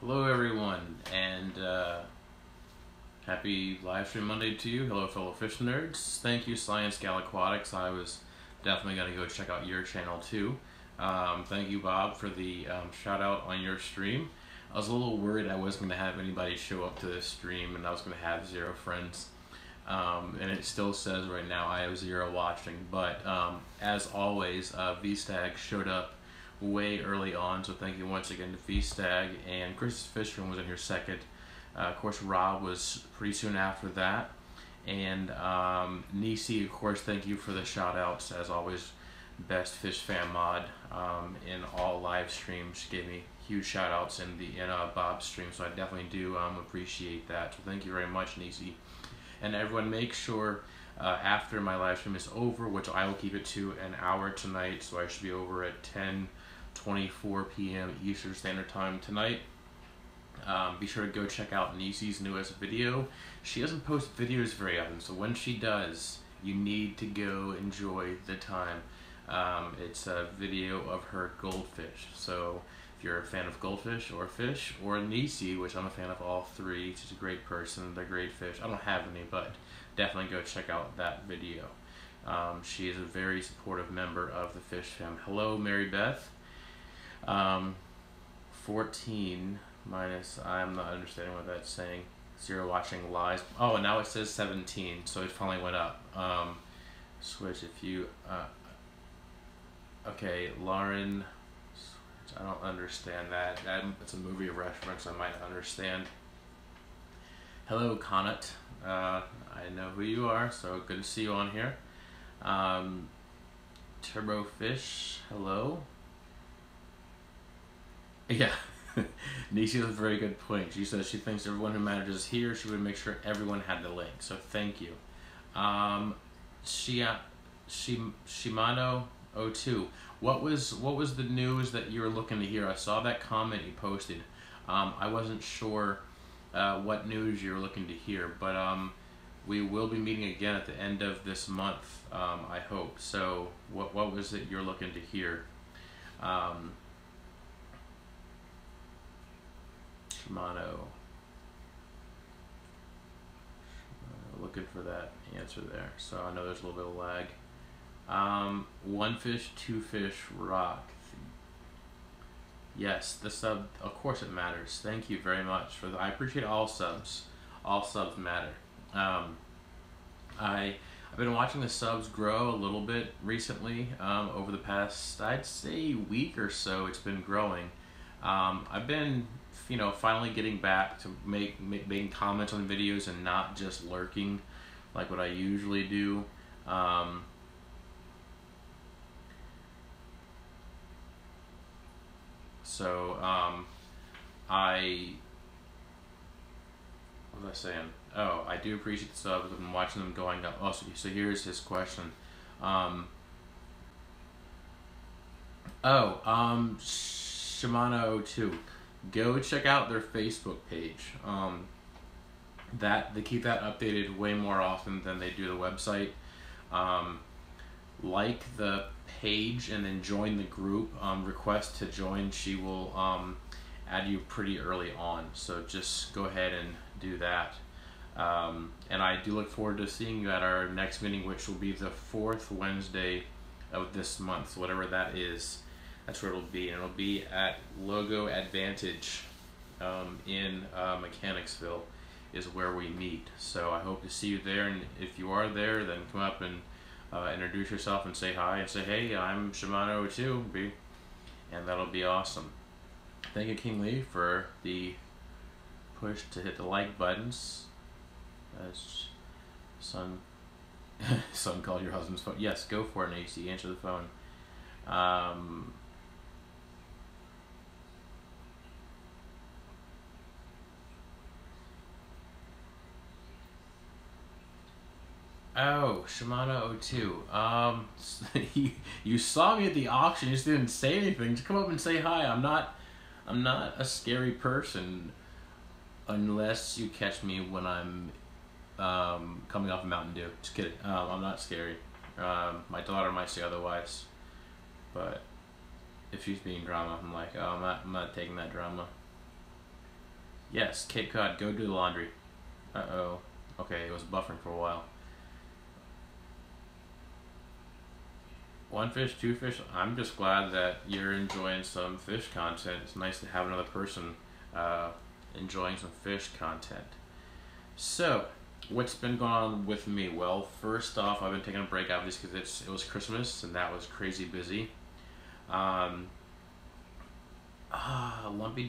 Hello everyone, and happy live stream Monday to you. Hello fellow fish nerds. Thank you MrScienceGeek Aquatics. I was definitely going to go check out your channel too. Thank you Bob for the shout out on your stream. I was a little worried I wasn't going to have anybody show up to this stream and I was going to have 0 friends. And it still says right now I have 0 watching, but as always, VStag showed up way early on, so thank you once again to VStag, and Chris's Fish Room was in here second. Of course, Rob was pretty soon after that, and Nisi, of course, thank you for the shout outs as always. Best fish fan mod in all live streams. She gave me huge shout outs in Bob's stream, so I definitely do appreciate that. So thank you very much, Nisi. And everyone, make sure after my live stream is over, which I will keep it to an hour tonight, so I should be over at 10:24 p.m. Eastern Standard Time tonight. Be sure to go check out Nisi's newest video. She doesn't post videos very often, so when she does, you need to go enjoy the time. It's a video of her goldfish. So if you're a fan of goldfish or fish, or Nisi, which I'm a fan of all three, she's a great person, they're great fish. I don't have any, but definitely go check out that video. She is a very supportive member of the Fish Fam. Hello, Mary Beth. 14 minus, I'm not understanding what that's saying. 0 watching live. Oh, now it says 17, so it finally went up. Switch if you, okay, Lauren, I don't understand that. It's a movie reference I might understand. Hello, Connaught. I know who you are, so good to see you on here. Turbo Fish, hello. Yeah, Nisi has a very good point. She says she thinks everyone who manages here, she would make sure everyone had the link. So thank you. Shimano02. What was the news that you were looking to hear? I saw that comment you posted. I wasn't sure what news you were looking to hear, but we will be meeting again at the end of this month, I hope. So what was it you're looking to hear? Shimano. Looking for that answer there. So I know there's a little bit of lag. 1 fish, 2 fish, rock. Yes, the sub, of course it matters. Thank you very much for I appreciate all subs. All subs matter. I've been watching the subs grow a little bit recently. Over the past, I'd say, week or so, it's been growing. I've been, finally getting back to making comments on videos and not just lurking like what I usually do. So, what was I saying? Oh, I do appreciate the subs. I've been watching them going up. Oh, so here's his question. Shimano02. Go check out their Facebook page. They keep that updated way more often than they do the website. Like the page and then join the group. Request to join. She will add you pretty early on, so just go ahead and do that. And I do look forward to seeing you at our next meeting, which will be the 4th Wednesday of this month. So whatever that is, that's where it'll be, and it'll be at Logo Advantage in Mechanicsville is where we meet. So I hope to see you there, and if you are there, then come up and introduce yourself and say hi and say, hey, I'm Shimano02, and that'll be awesome. Thank you, King Lee, for the push to hit the like buttons. That's son called your husband's phone. Yes, go for it, Nacy. Answer the phone. Oh, Shimano02. You saw me at the auction. You just didn't say anything. Just come up and say hi. I'm not a scary person unless you catch me when I'm coming off a Mountain Dew. Just kidding. I'm not scary. My daughter might say otherwise, but if she's being drama, I'm like, oh, I'm not taking that drama. Yes, Cape Cod, go do the laundry. Uh-oh. Okay, it was buffering for a while. One fish, two fish. I'm just glad that you're enjoying some fish content. It's nice to have another person enjoying some fish content. So, what's been going on with me? Well, first off, I've been taking a break obviously because it was Christmas and that was crazy busy. Lumpy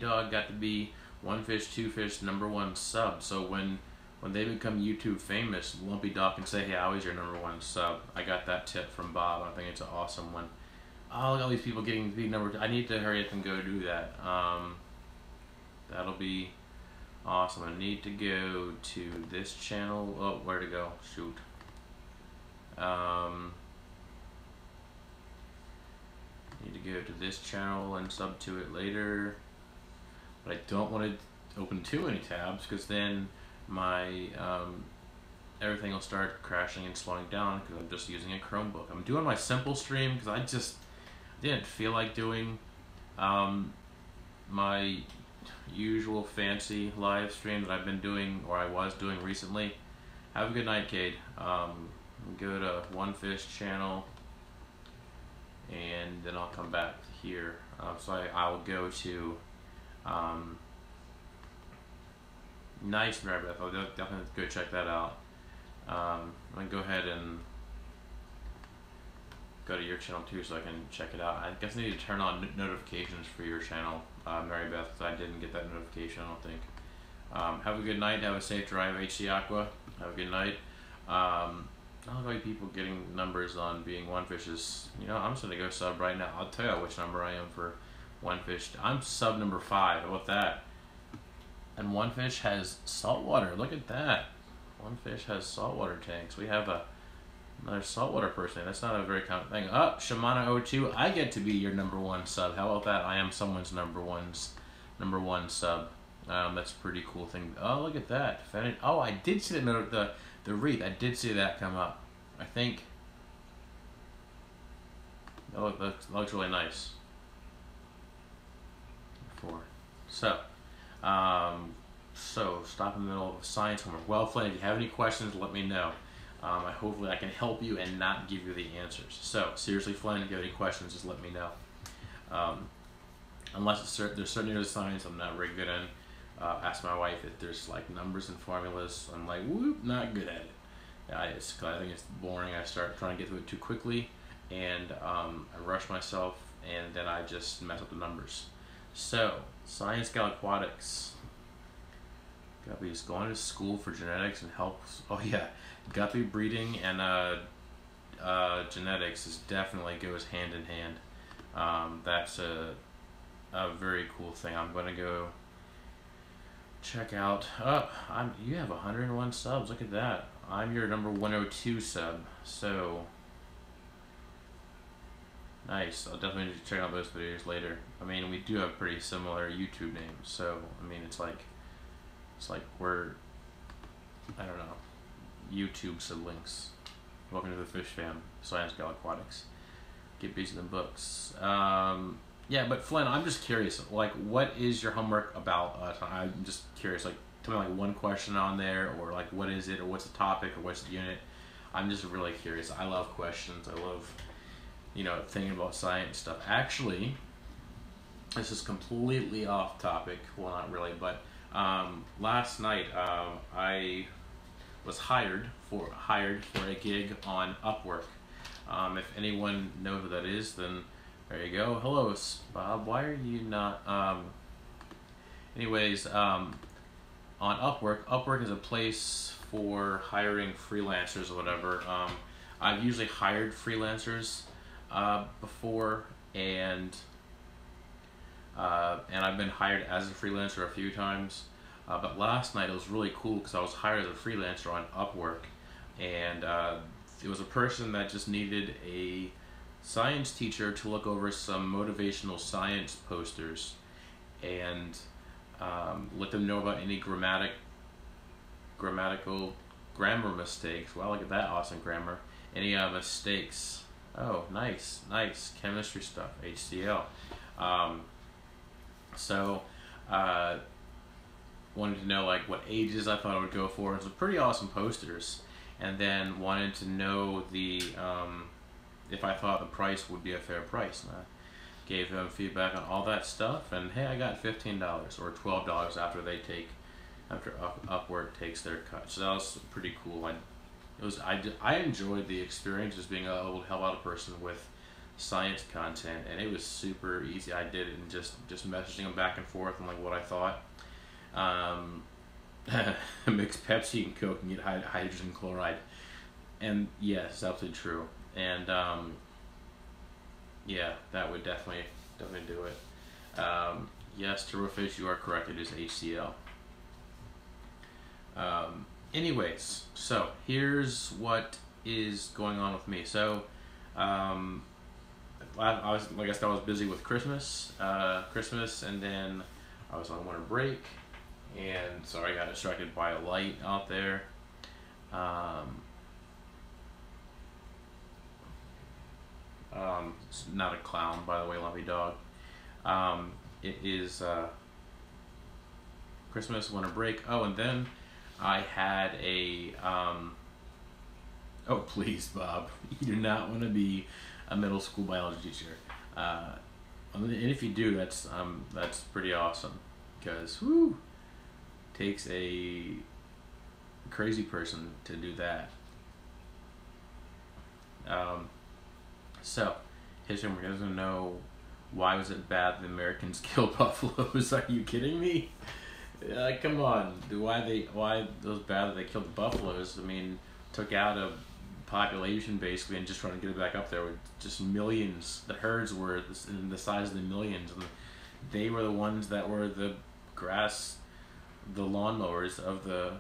Dog got to be One Fish, Two Fish #1 sub. So when they become YouTube famous, Lumpy Dog can say, "Hey, I was your #1 sub." I got that tip from Bob. I think it's an awesome one. Oh, look at all these people getting to be number. I need to hurry up and go do that. That'll be awesome. I need to go to this channel. Oh, where to go? Shoot. Need to go to this channel and sub to it later. But I don't want to open too many tabs because then my everything will start crashing and slowing down because I'm just using a Chromebook. I'm doing my simple stream because I just didn't feel like doing my usual fancy live stream that I've been doing or I was doing recently. Have a good night, Cade. Go to One Fish channel and then I'll come back here. So I'll go to nice Mary Beth. I'll definitely go check that out. I'm gonna go ahead and go to your channel too so I can check it out. I guess I need to turn on notifications for your channel, Mary Beth, because I didn't get that notification, I don't think. Have a good night. Have a safe drive, HC Aqua. Have a good night. I don't know people getting numbers on being One Fish is, you know, I'm just gonna go sub right now. I'll tell you which number I am for One Fish. I'm sub #5. How about that? And One Fish has saltwater. Look at that. One Fish has saltwater tanks. We have another saltwater person. That's not a very common thing. Oh, Shamana02, I get to be your #1 sub. How about that? I am someone's #1 sub. That's a pretty cool thing. Oh, look at that. Oh, I did see the wreath. I did see that come up. I think that looks really nice. So stop in the middle of science homework. Well, Flynn, if you have any questions, let me know. Hopefully I can help you and not give you the answers. So seriously, Flynn, if you have any questions, just let me know. Unless there's certain areas of science I'm not very good in. Ask my wife if there's like numbers and formulas. I'm like, whoop, not good at it. I think it's boring. I start trying to get through it too quickly, and I rush myself, and then I just mess up the numbers. So, MrScienceGeek Aquatics. Guppy's going to school for genetics and helps. Oh yeah, guppy breeding and genetics definitely goes hand in hand. That's a very cool thing. I'm gonna go check out. Oh, you have 101 subs. Look at that. I'm your #102 sub. So nice. I'll definitely need to check out those videos later. I mean, we do have pretty similar YouTube names, so I mean, it's like we're, I don't know, YouTube siblings. Welcome to the fish fam, MrScienceGeek Aquatics. Get busy in books. Yeah, but Flynn, I'm just curious. Like, what is your homework about? I'm just curious. Like, tell me like one question on there, or like what is it, or what's the topic, or what's the unit. I'm just really curious. I love questions. I love, you know, thinking about science stuff. Actually, this is completely off topic. Well, not really, but last night I was hired for a gig on Upwork. If anyone knows who that is, then there you go. Hello, Bob. Why are you not? Anyways, on Upwork is a place for hiring freelancers or whatever. I've usually hired freelancers before, and I've been hired as a freelancer a few times. But last night it was really cool because I was hired as a freelancer on Upwork, and it was a person that just needed a science teacher to look over some motivational science posters and let them know about any grammar mistakes. Wow, look at that awesome grammar. Any mistakes. Oh, nice chemistry stuff, HCl. wanted to know like what ages I thought I would go for. It was pretty awesome posters, and then wanted to know the if I thought the price would be a fair price. And I gave them feedback on all that stuff, and hey, I got $15 or $12 after Upwork takes their cut. So that was pretty cool. I enjoyed the experience, just being able to help out a person with science content, and it was super easy. I did it and just messaging them back and forth on like what I thought. Mix Pepsi and Coke and get hydrogen chloride, and yes, it's absolutely true. And yeah, that would definitely do it. Yes, turbofish, you are correct. It is HCl. Anyways, so here's what is going on with me. So, I was, like I said, I was busy with Christmas, and then I was on winter break, and so I got distracted by a light out there. It's not a clown, by the way, Lumpy Dog. It is Christmas, winter break. Oh, and then I had a oh please, Bob, you do not want to be a middle school biology teacher. And if you do, that's pretty awesome, because whoo, takes a crazy person to do that. So history doesn't know, why was it bad the Americans killed buffaloes? Are you kidding me? Come on, why it was bad that they killed the buffaloes? I mean, took out a population basically and just trying to get it back up there with just millions. The herds were in the size of the millions, and they were the ones that were the grass, the lawnmowers of the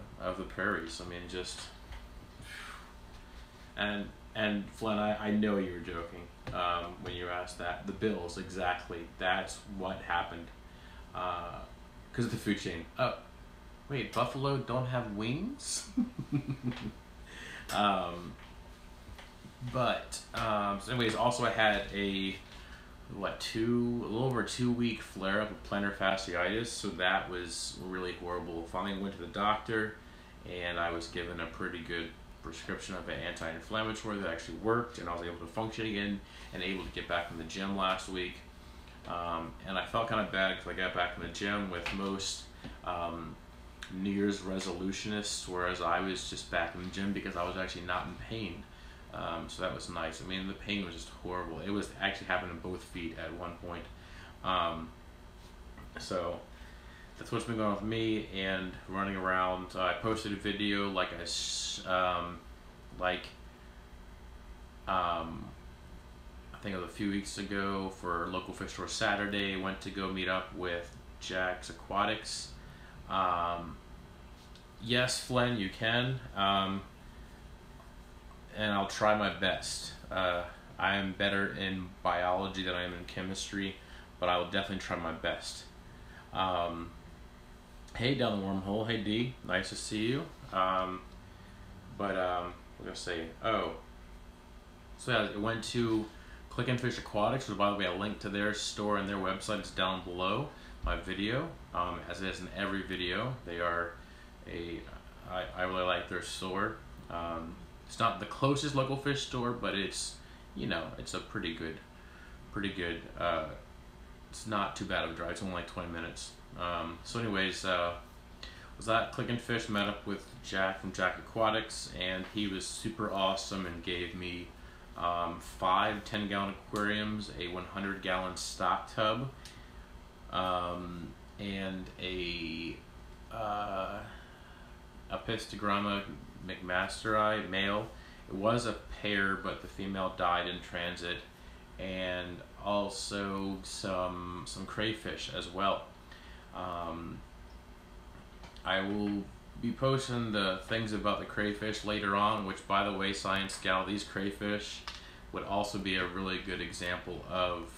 prairies. I mean, just and Flynn, I know you were joking when you asked that. The bills, exactly. That's what happened. Because of the food chain. Oh, wait, buffalo don't have wings? So anyways, also I had a little over 2 week flare up of plantar fasciitis, so that was really horrible. Finally went to the doctor, and I was given a pretty good prescription of an anti-inflammatory that actually worked, and I was able to function again and able to get back in the gym last week. And I felt kind of bad because I got back in the gym with most New Year's resolutionists, whereas I was just back in the gym because I was actually not in pain. So that was nice. I mean, the pain was just horrible. It was actually happening in both feet at one point. So that's what's been going on with me and running around. I posted a video I think it was a few weeks ago for Local Fish Store Saturday. Went to go meet up with MrScienceGeek Aquatics. Yes, Flynn, you can. And I'll try my best. I am better in biology than I am in chemistry, but I will definitely try my best. Hey, down the wormhole. Hey, D. Nice to see you. We're gonna say, oh. So yeah, it went to Steenfott Aquatics, which, by the way, a link to their store and their website is down below my video, as it is in every video. They are I really like their store. It's not the closest local fish store, but it's, you know, it's a pretty good, it's not too bad of a drive. It's only like 20 minutes. So anyways, was at Click and Fish, met up with Jack from MrScienceGeek Aquatics, and he was super awesome and gave me 5 10-gallon aquariums, a 100-gallon stock tub, and a Pistogramma McMasteri male. It was a pair, but the female died in transit, and also some crayfish as well. I will be posting the things about the crayfish later on, which, by the way, Science Gal, these crayfish would also be a really good example of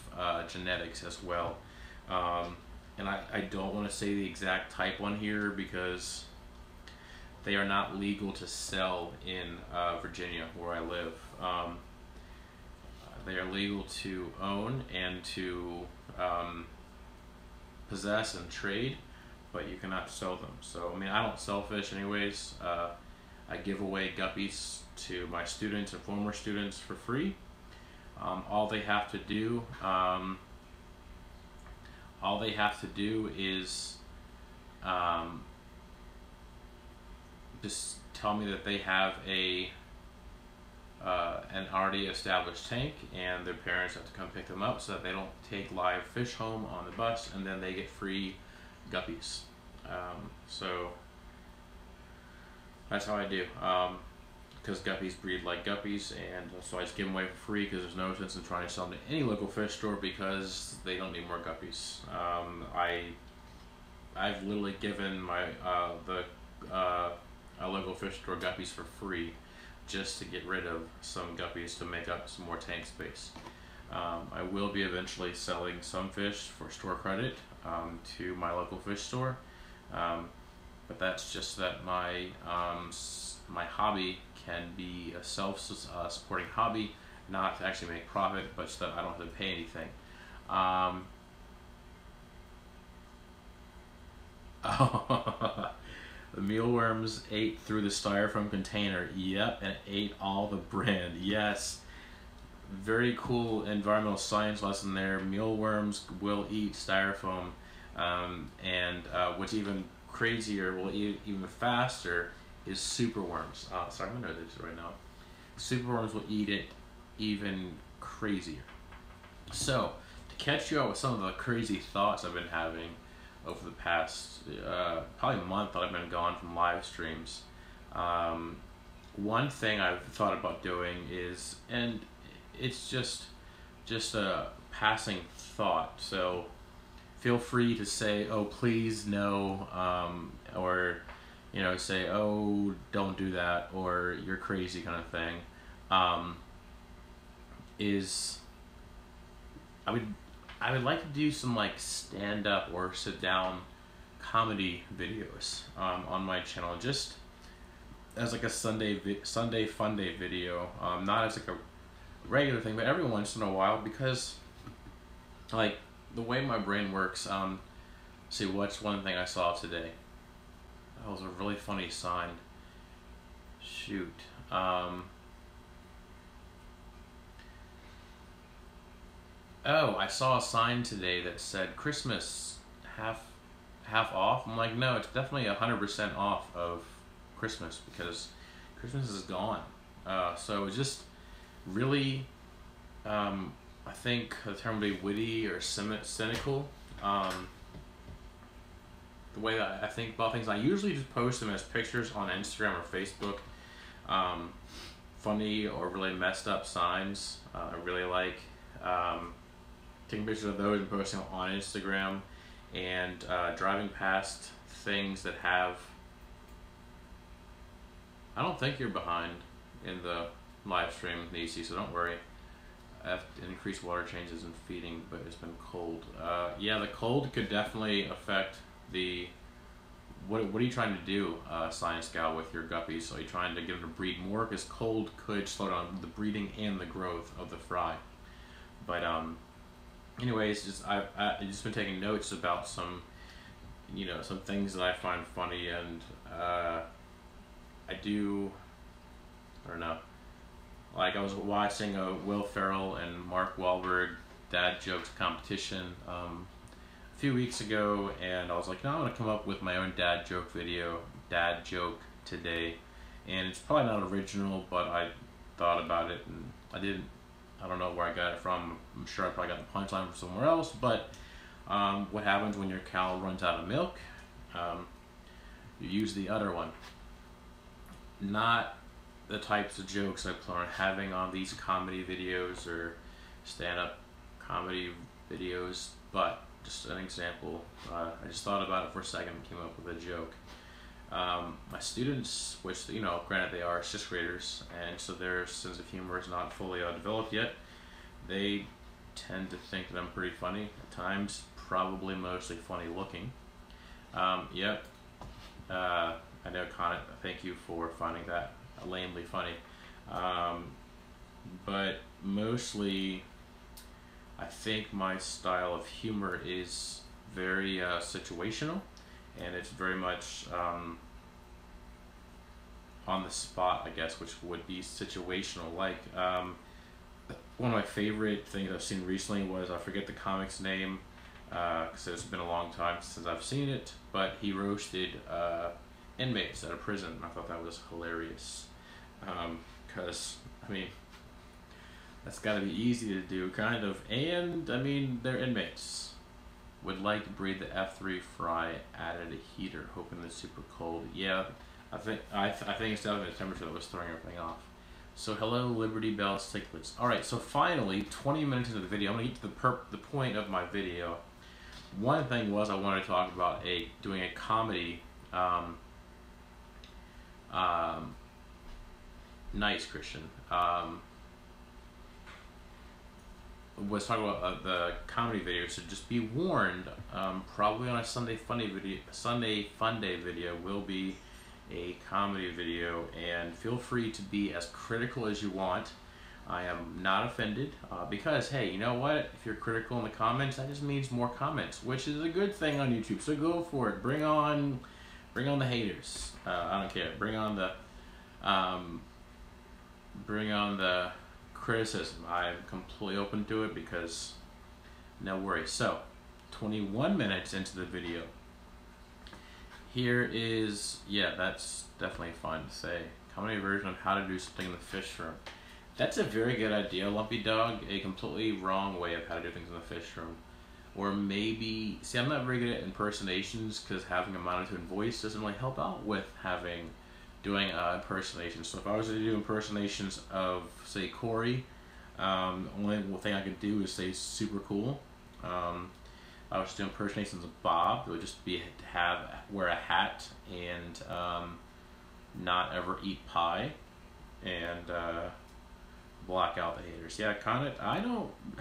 genetics as well. And I don't want to say the exact type on here because they are not legal to sell in Virginia, where I live. They are legal to own and to possess and trade, but you cannot sell them. So I mean, I don't sell fish anyways. I give away guppies to my students and former students for free. All they have to do is just tell me that they have an already established tank, and their parents have to come pick them up so that they don't take live fish home on the bus, and then they get free guppies. So that's how I do, because guppies breed like guppies, and so I just give them away for free, because there's no sense in trying to sell them to any local fish store because they don't need more guppies. I've literally given my a local fish store guppies for free, just to get rid of some guppies to make up some more tank space. I will be eventually selling some fish for store credit to my local fish store, but that's just so that my my hobby can be a self-supporting hobby, not to actually make profit, but so that I don't have to pay anything. The mealworms ate through the styrofoam container. Yep, and ate all the brand. Yes. Very cool environmental science lesson there. Mealworms will eat styrofoam, and what's even crazier, will eat even faster, is superworms. Sorry, I'm gonna do this right now. Superworms will eat it even crazier. So, to catch you up with some of the crazy thoughts I've been having over the past probably a month that I've been gone from live streams. One thing I've thought about doing is, and it's just a passing thought, so feel free to say, oh please no, or you know, say, oh don't do that, or you're crazy, kind of thing. Is I would like to do some like stand-up or sit-down comedy videos on my channel, just as like a Sunday fun day video, not as like a regular thing, but every once in a while, because like the way my brain works. See, what's one thing I saw today? That was a really funny sign. Shoot. Oh, I saw a sign today that said Christmas half off. I'm like, no, it's definitely 100% off of Christmas, because Christmas is gone. So it's just really, I think the term would be witty or cynical. The way that I think about things, I usually just post them as pictures on Instagram or Facebook. Funny or really messed up signs. I really like taking pictures of those and posting them on Instagram, and driving past things that have, I don't think you're behind in the live stream, Nisi, so don't worry. I have increased water changes and feeding, but it's been cold. Yeah, the cold could definitely affect the, what are you trying to do, Science Gal, with your guppies? So are you trying to get them to breed more? Because cold could slow down the breeding and the growth of the fry. But anyways, I've just been taking notes about some, you know, some things that I find funny, and I don't know. Like, I was watching a Will Ferrell and Mark Wahlberg dad jokes competition a few weeks ago, and I was like, no, I'm gonna come up with my own dad joke today, and it's probably not original, but I thought about it, and I don't know where I got it from. I'm sure I probably got the punchline from somewhere else, but what happens when your cow runs out of milk? You use the other one. Not the types of jokes I plan on having on these comedy videos or stand-up comedy videos, but just an example. I just thought about it for a second and came up with a joke. My students, which, you know, granted they are 6th graders, and so their sense of humor is not fully developed yet, they tend to think that I'm pretty funny at times, probably mostly funny looking. Yep. I know, Connor, thank you for finding that lamely funny. But mostly, I think my style of humor is very situational, and it's very much on the spot, I guess, which would be situational. Like one of my favorite things I've seen recently was, I forget the comic's name because it's been a long time since I've seen it, but he roasted inmates at a prison. I thought that was hilarious because I mean, that's got to be easy to do, kind of, and I mean, they're inmates. Would like to breathe the F3 fry, added a heater, hoping it's super cold. Yeah, I think it's down to the temperature that was throwing everything off. So hello, Liberty Bell Cichlids. All right, so finally, 20 minutes into the video, I'm gonna get to the point of my video. One thing was I wanted to talk about doing a comedy. Nice, Christian. Was talking about the comedy video, so just be warned. Probably on a Sunday Fun Day video will be a comedy video, and feel free to be as critical as you want. I am not offended because hey, you know what? If you're critical in the comments, that just means more comments, which is a good thing on YouTube. So go for it. Bring on the haters. I don't care. Bring on the criticism. I'm completely open to it because no worries. So 21 minutes into the video. Here is, yeah, that's definitely fine to say. Comedy version of how to do something in the fish room. That's a very good idea, Lumpy Dog. A completely wrong way of how to do things in the fish room. Or maybe, see, I'm not very good at impersonations because having a monotone voice doesn't really help out with doing impersonations. So if I was to do impersonations of, say, Corey, only thing I could do is say super cool. I was doing impersonations of Bob. It would just be wear a hat and not ever eat pie and block out the haters. Yeah,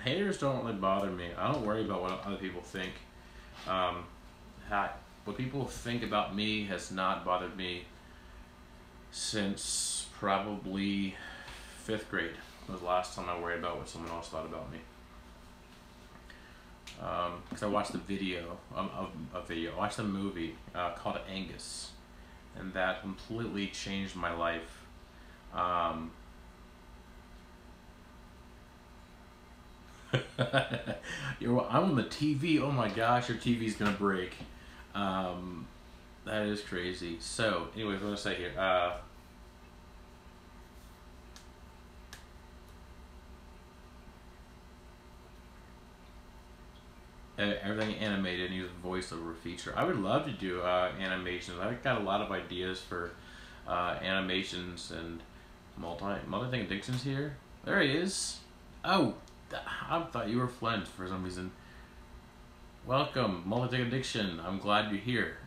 haters don't really bother me. I don't worry about what other people think. What people think about me has not bothered me since probably 5th grade. It was the last time I worried about what someone else thought about me. Because I watched the video, I watched a movie called Angus, and that completely changed my life. I'm on the TV, oh my gosh, your TV's gonna break. That is crazy. So, anyways, what was I say here? Everything animated and use voiceover feature. I would love to do animations. I've got a lot of ideas for animations and multi-thing addictions here. There he is. Oh, I thought you were Flint for some reason. Welcome, multi-thing addiction. I'm glad you're here.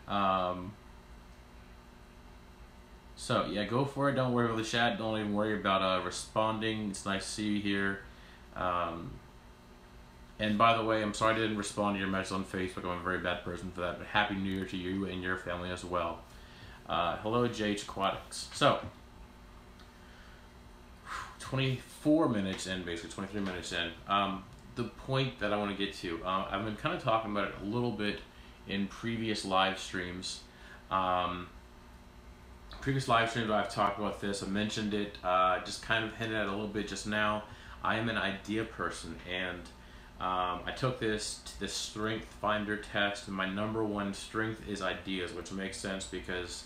So yeah, go for it. Don't worry about the chat. Don't even worry about responding. It's nice to see you here. And by the way, I'm sorry I didn't respond to your message on Facebook. I'm a very bad person for that. But Happy New Year to you and your family as well. Hello, JH Aquatics. So, 24 minutes in, basically 23 minutes in. The point that I want to get to, I've been kind of talking about it a little bit in previous live streams. I've talked about this. I mentioned it, just kind of hinted at it a little bit just now. I am an idea person, and I took this strength finder test, and my #1 strength is ideas, which makes sense because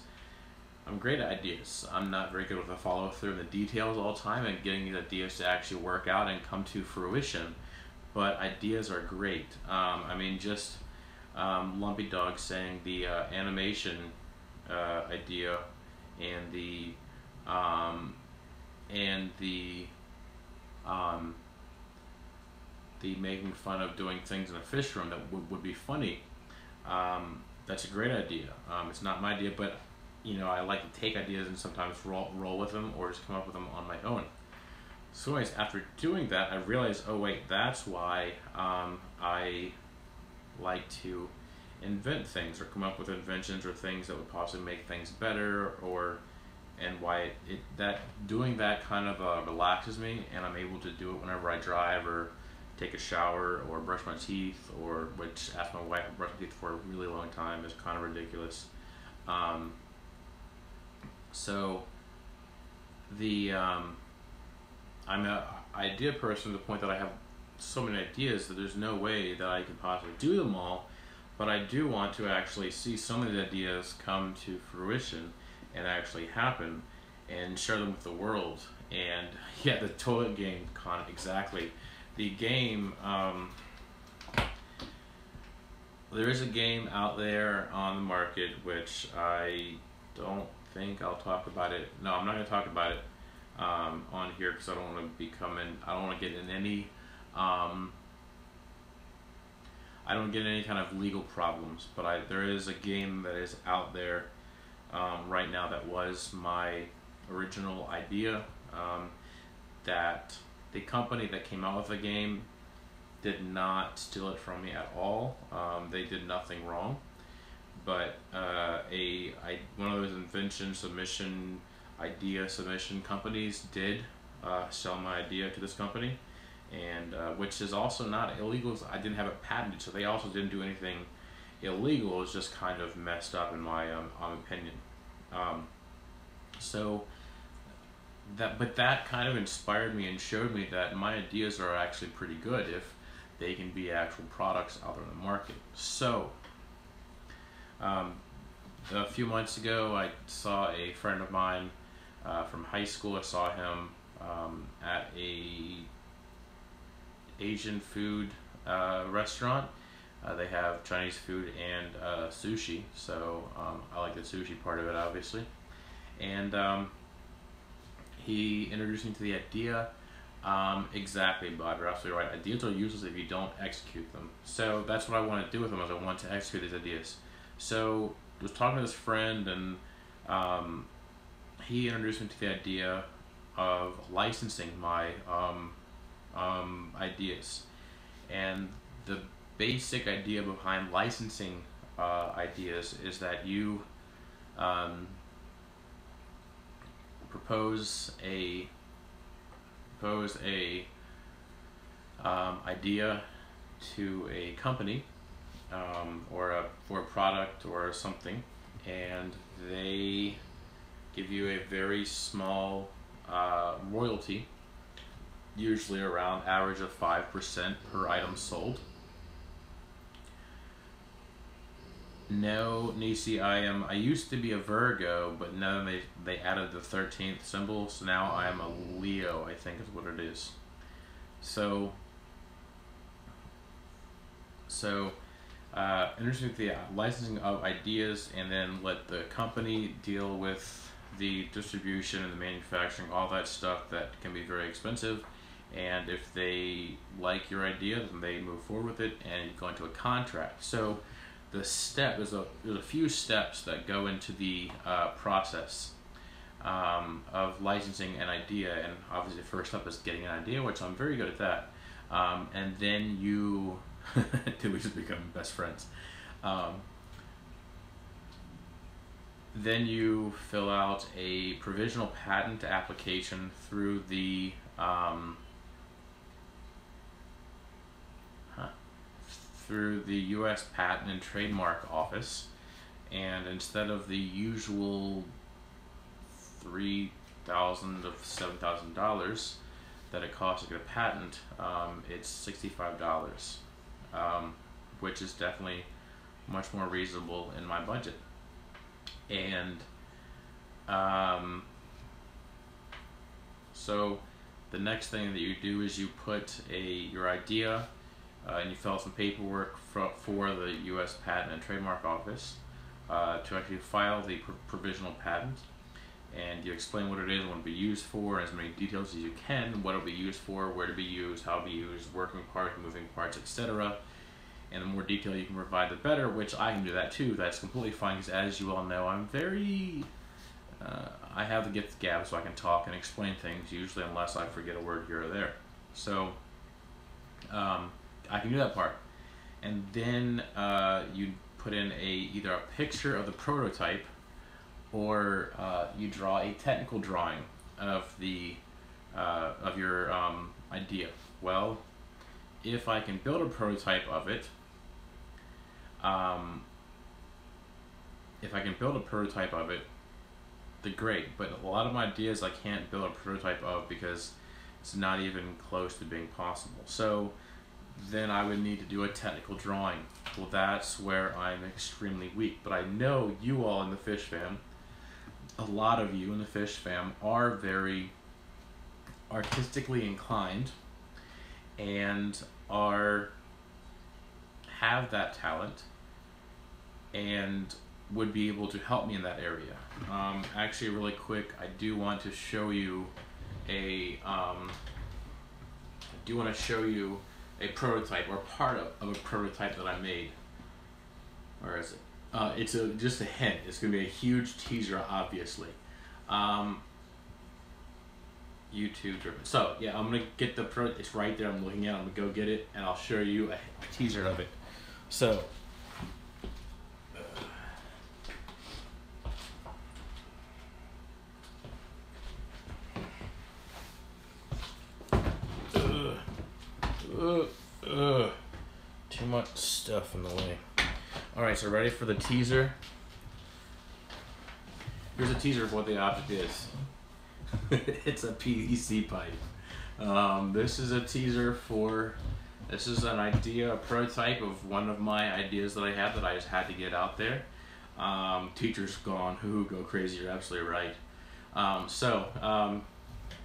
I'm great at ideas. I'm not very good with the follow through and the details all the time and getting these ideas to actually work out and come to fruition. But ideas are great. I mean, just Lumpy Dog saying the animation idea and the making fun of doing things in a fish room that would be funny. That's a great idea. It's not my idea, but you know, I like to take ideas and sometimes roll with them or just come up with them on my own. So anyways, after doing that, I realized, oh wait, that's why I like to invent things or come up with inventions or things that would possibly make things better, and why doing that kind of relaxes me, and I'm able to do it whenever I drive or take a shower or brush my teeth, or which ask my wife to brush my teeth for a really long time is kind of ridiculous. So the I'm an idea person to the point that I have so many ideas that there's no way that I can possibly do them all, but I do want to actually see some of the ideas come to fruition and actually happen and share them with the world. And yeah, the toilet game, exactly. The game, there is a game out there on the market which I don't think I'll talk about it. No, I'm not going to talk about it on here because I don't want to I don't want to get in any I don't get any kind of legal problems, but there is a game that is out there right now that was my original idea, that the company that came out with the game did not steal it from me at all. They did nothing wrong, but one of those invention submission idea submission companies did sell my idea to this company, and which is also not illegal. I didn't have it patented, so they also didn't do anything illegal. It's just kind of messed up in my opinion. But that kind of inspired me and showed me that my ideas are actually pretty good if they can be actual products out there in the market. So a few months ago, I saw a friend of mine from high school. I saw him at a Asian food restaurant. They have Chinese food and sushi, so I like the sushi part of it, obviously. And he introduced me to the idea. Exactly, Bob, you're absolutely right. Ideas are useless if you don't execute them. So that's what I want to do with them, is I want to execute these ideas. So I was talking to this friend, and he introduced me to the idea of licensing my ideas. And the basic idea behind licensing ideas is that you propose a idea to a company or for a product or something, and they give you a very small royalty, usually around average of 5% per item sold. No, Nisi, I used to be a Virgo, but now they added the 13th symbol, so now I am a Leo, I think is what it is. So interesting with the licensing of ideas, and then let the company deal with the distribution and the manufacturing, all that stuff that can be very expensive. And if they like your idea, then they move forward with it and you go into a contract. So there's a few steps that go into the process of licensing an idea, and obviously the first step is getting an idea, which I'm very good at that. And then you, till we just become best friends. Then you fill out a provisional patent application through the U.S. Patent and Trademark Office, and instead of the usual $3,000 to $7,000 that it costs to get a patent, it's $65, which is definitely much more reasonable in my budget. And so the next thing that you do is you put your idea and you fill out some paperwork for the U.S. Patent and Trademark Office to actually file the provisional patent, and you explain what it is and what it'll be used for, as many details as you can, what it'll be used for, where to be used, how to be used, working parts, moving parts, etc. And the more detail you can provide, the better, which I can do that too. That's completely fine, because as you all know, I'm very, I have the gift of gab, so I can talk and explain things, usually, unless I forget a word here or there. So I can do that part. And then you put in either a picture of the prototype, or you draw a technical drawing of your idea. Well, if I can build a prototype of it, then great. But a lot of my ideas I can't build a prototype of because it's not even close to being possible. So then I would need to do a technical drawing. Well, that's where I'm extremely weak. But I know you all in the fish fam, a lot of you in the fish fam are very artistically inclined and have that talent and would be able to help me in that area. Actually, really quick, I do want to show you a prototype, or part of a prototype that I made. Where is it? It's just a hint. It's going to be a huge teaser, obviously. YouTube driven. So yeah, I'm gonna get the it's right there. I'm looking at it. I'm gonna go get it, and I'll show you a teaser of it. So. Too much stuff in the way. Alright, so ready for the teaser? Here's a teaser of what the object is. It's a PVC pipe. This is a teaser for, this is an idea, a prototype of one of my ideas that I had that I just had to get out there. Teacher's gone, go crazy, you're absolutely right.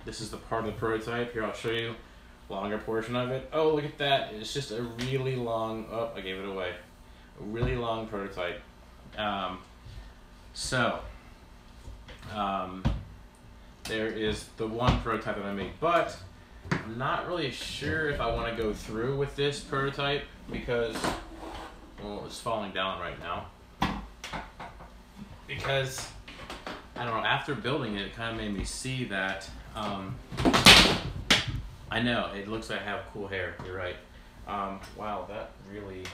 This is the part of the prototype. Here, I'll show you a longer portion of it. Oh, look at that. It's just a really long, oh, I gave it away. A really long prototype. There is the one prototype that I made, but I'm not really sure if I want to go through with this prototype because, well, it's falling down right now. Because, I don't know, after building it, it kind of made me see that, I know, it looks like I have cool hair, you're right. Wow, that really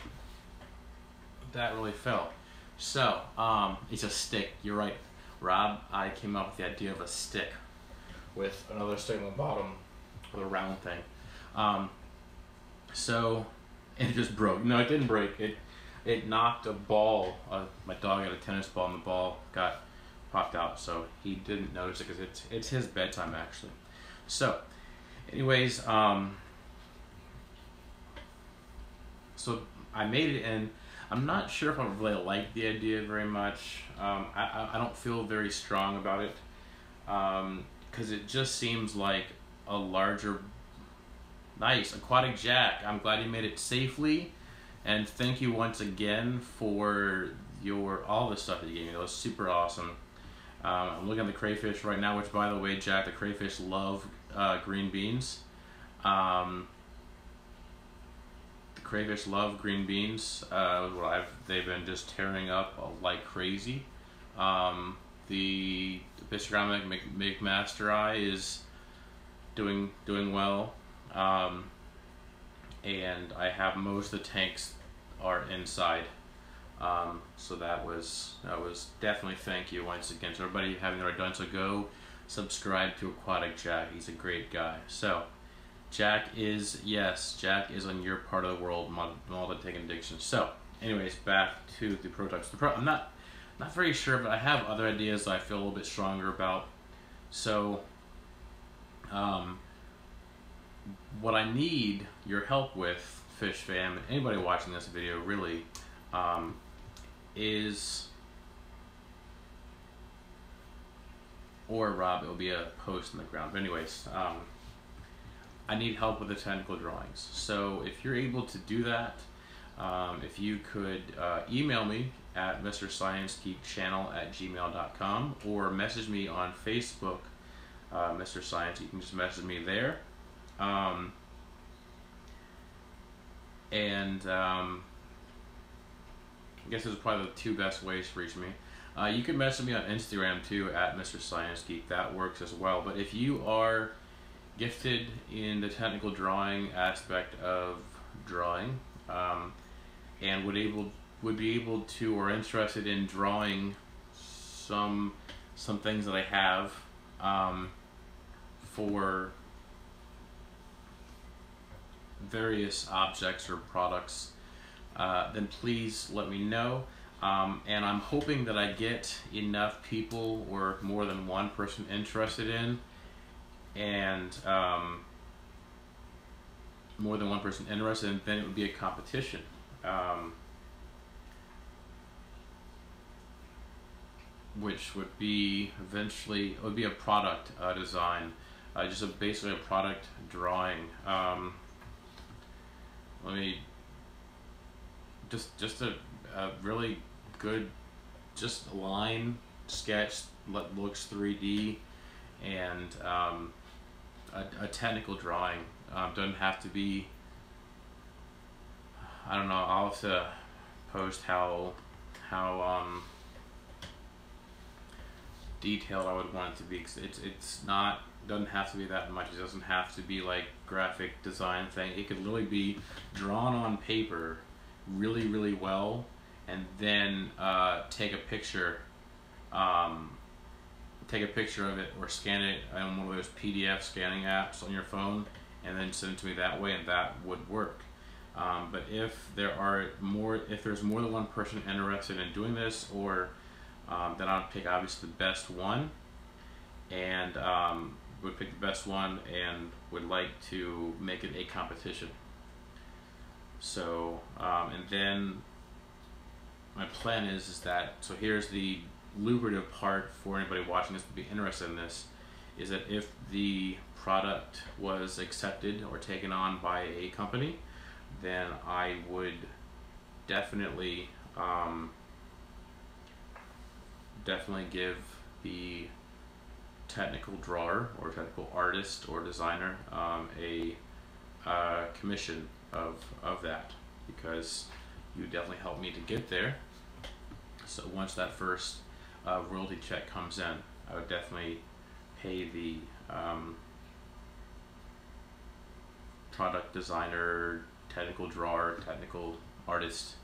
fell. So, it's a stick, you're right. Rob, I came up with the idea of a stick with another stick on the bottom with a round thing. And it just broke. No, it didn't break. It knocked a ball. My dog had a tennis ball and the ball got popped out, so he didn't notice it because it's his bedtime actually. So, anyways, so I made it, and I'm not sure if I really like the idea very much. I don't feel very strong about it because it just seems like a larger, nice aquatic jack. I'm glad you made it safely, and thank you once again for all the stuff that you gave me. That was super awesome. I'm looking at the crayfish right now, which, by the way, Jack, the crayfish love green beans. Crayfish love green beans. They've been just tearing up like crazy. The Pistogrammic McMasteri is doing well, and I have most of the tanks are inside. So that was definitely thank you once again to everybody having their done. So go subscribe to Aquatic Jack. He's a great guy. So. Jack is on your part of the world, multi-taking addiction. So, anyways, back to the prototypes. I'm not very sure, but I have other ideas that I feel a little bit stronger about. So, what I need your help with, Fish Fam, and anybody watching this video really, is, or Rob, it will be a post in the ground. But anyways, I need help with the technical drawings. So if you're able to do that, if you could email me at MrScienceGeekChannel@gmail.com or message me on Facebook, Mr. Science. You can just message me there. I guess those are probably the two best ways to reach me. You can message me on Instagram too at MrScienceGeek. That works as well. But if you are gifted in the technical drawing aspect of drawing, and would be able to, or interested in drawing some things that I have for various objects or products, then please let me know. And I'm hoping that I get enough people or more than one person interested in, and more than one person interested in, then it would be a competition. Which would be eventually, it would be a product design, basically a product drawing. Let me just a really good just line sketch that looks 3D, and a technical drawing. Doesn't have to be, I don't know, I'll have to post how detailed I would want it to be, because it's not, doesn't have to be that much. It doesn't have to be like graphic design thing. It could literally be drawn on paper really well, and then take a picture of it, or scan it on one of those PDF scanning apps on your phone, and then send it to me that way, and that would work. But if there's more than one person interested in doing this, or then I'd pick obviously the best one, and would pick the best one and would like to make it a competition. So and then my plan is that, so here's the lucrative part for anybody watching this would be interested in this, is that if the product was accepted or taken on by a company, then I would definitely give the technical drawer or technical artist or designer a commission of that, because you definitely helped me to get there. So once that first royalty check comes in, I would definitely pay the product designer, technical drawer, technical artist.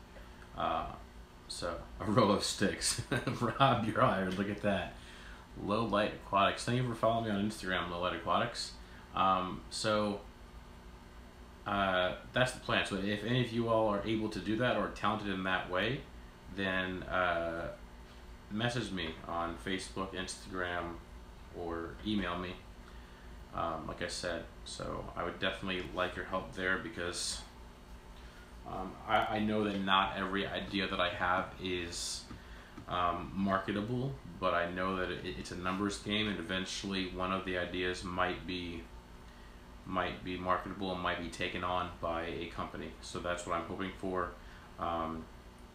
So a row of sticks. Rob, you're hired. Look at that. Low Light Aquatics. Thank you for following me on Instagram, Low Light Aquatics. That's the plan. So if any of you all are able to do that or talented in that way, then message me on Facebook, Instagram, or email me, like I said. So I would definitely like your help there, because I know that not every idea that I have is marketable, but I know that it's a numbers game, and eventually one of the ideas might be marketable and might be taken on by a company. So that's what I'm hoping for.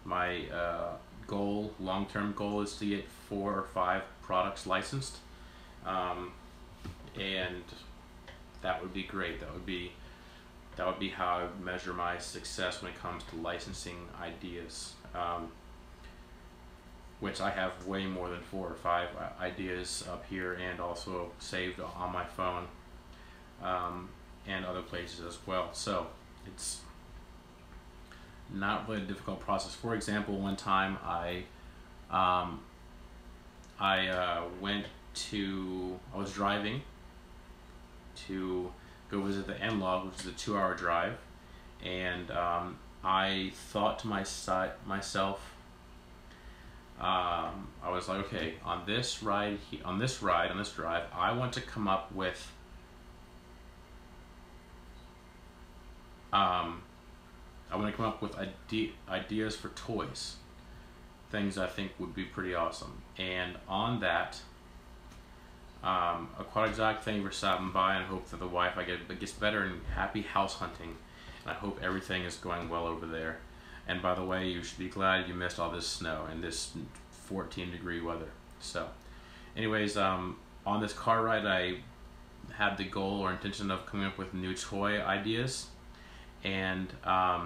My long-term goal is to get 4 or 5 products licensed, and that would be great. That would be how I would measure my success when it comes to licensing ideas, which I have way more than 4 or 5 ideas up here, and also saved on my phone, and other places as well. So it's not really a difficult process. For example, one time I was driving to go visit the in-law, which is a 2-hour drive, and I thought to myself, I was like, okay, on this drive, I want to come up with ideas for toys, things I think would be pretty awesome. And on that, Aquatic, thank you for stopping by, and I hope that the Wi-Fi gets better, and happy house hunting. And I hope everything is going well over there. And by the way, you should be glad you missed all this snow and this 14-degree weather. So anyways, on this car ride, I had the goal or intention of coming up with new toy ideas, and I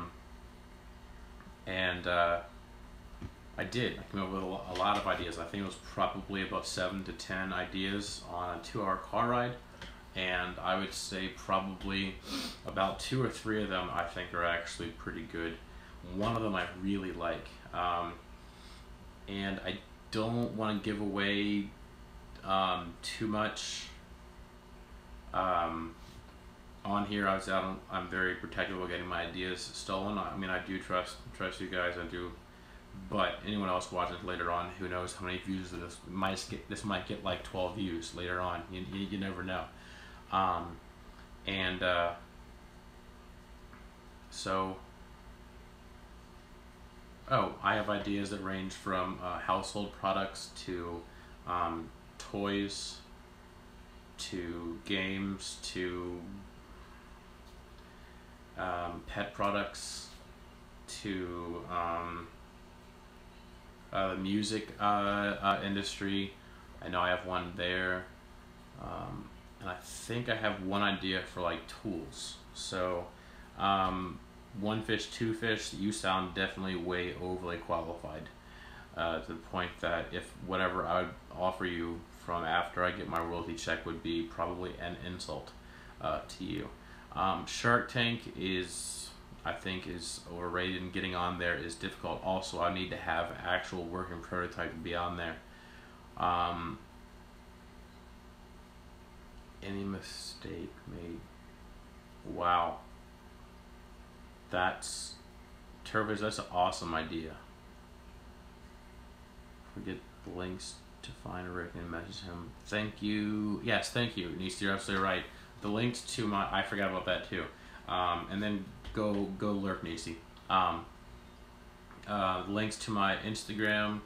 did. I came up with a lot of ideas. I think it was probably about 7 to 10 ideas on a 2-hour car ride, and I would say probably about 2 or 3 of them I think are actually pretty good. One of them I really like, and I don't want to give away too much on here, I'm very protective of getting my ideas stolen. I mean, I do trust you guys. I do, but anyone else watching this later on, who knows how many views this might get like 12 views later on. You never know. And so, oh, I have ideas that range from household products to toys to games to pet products to the music industry. I know I have one there, and I think I have one idea for like tools. So one fish, two fish, you sound definitely way overly qualified, to the point that if whatever I would offer you from after I get my royalty check would be probably an insult to you. Shark Tank I think is overrated, and getting on there is difficult. Also, I need to have actual working prototype to be on there. Any mistake made? Wow. That's Turbofish, that's an awesome idea. Forget the links to find Rick and message him. Thank you. Yes, thank you. Nisa, you're absolutely right. The links to my, I forgot about that too. And then go lurk, Nisi. Links to my Instagram,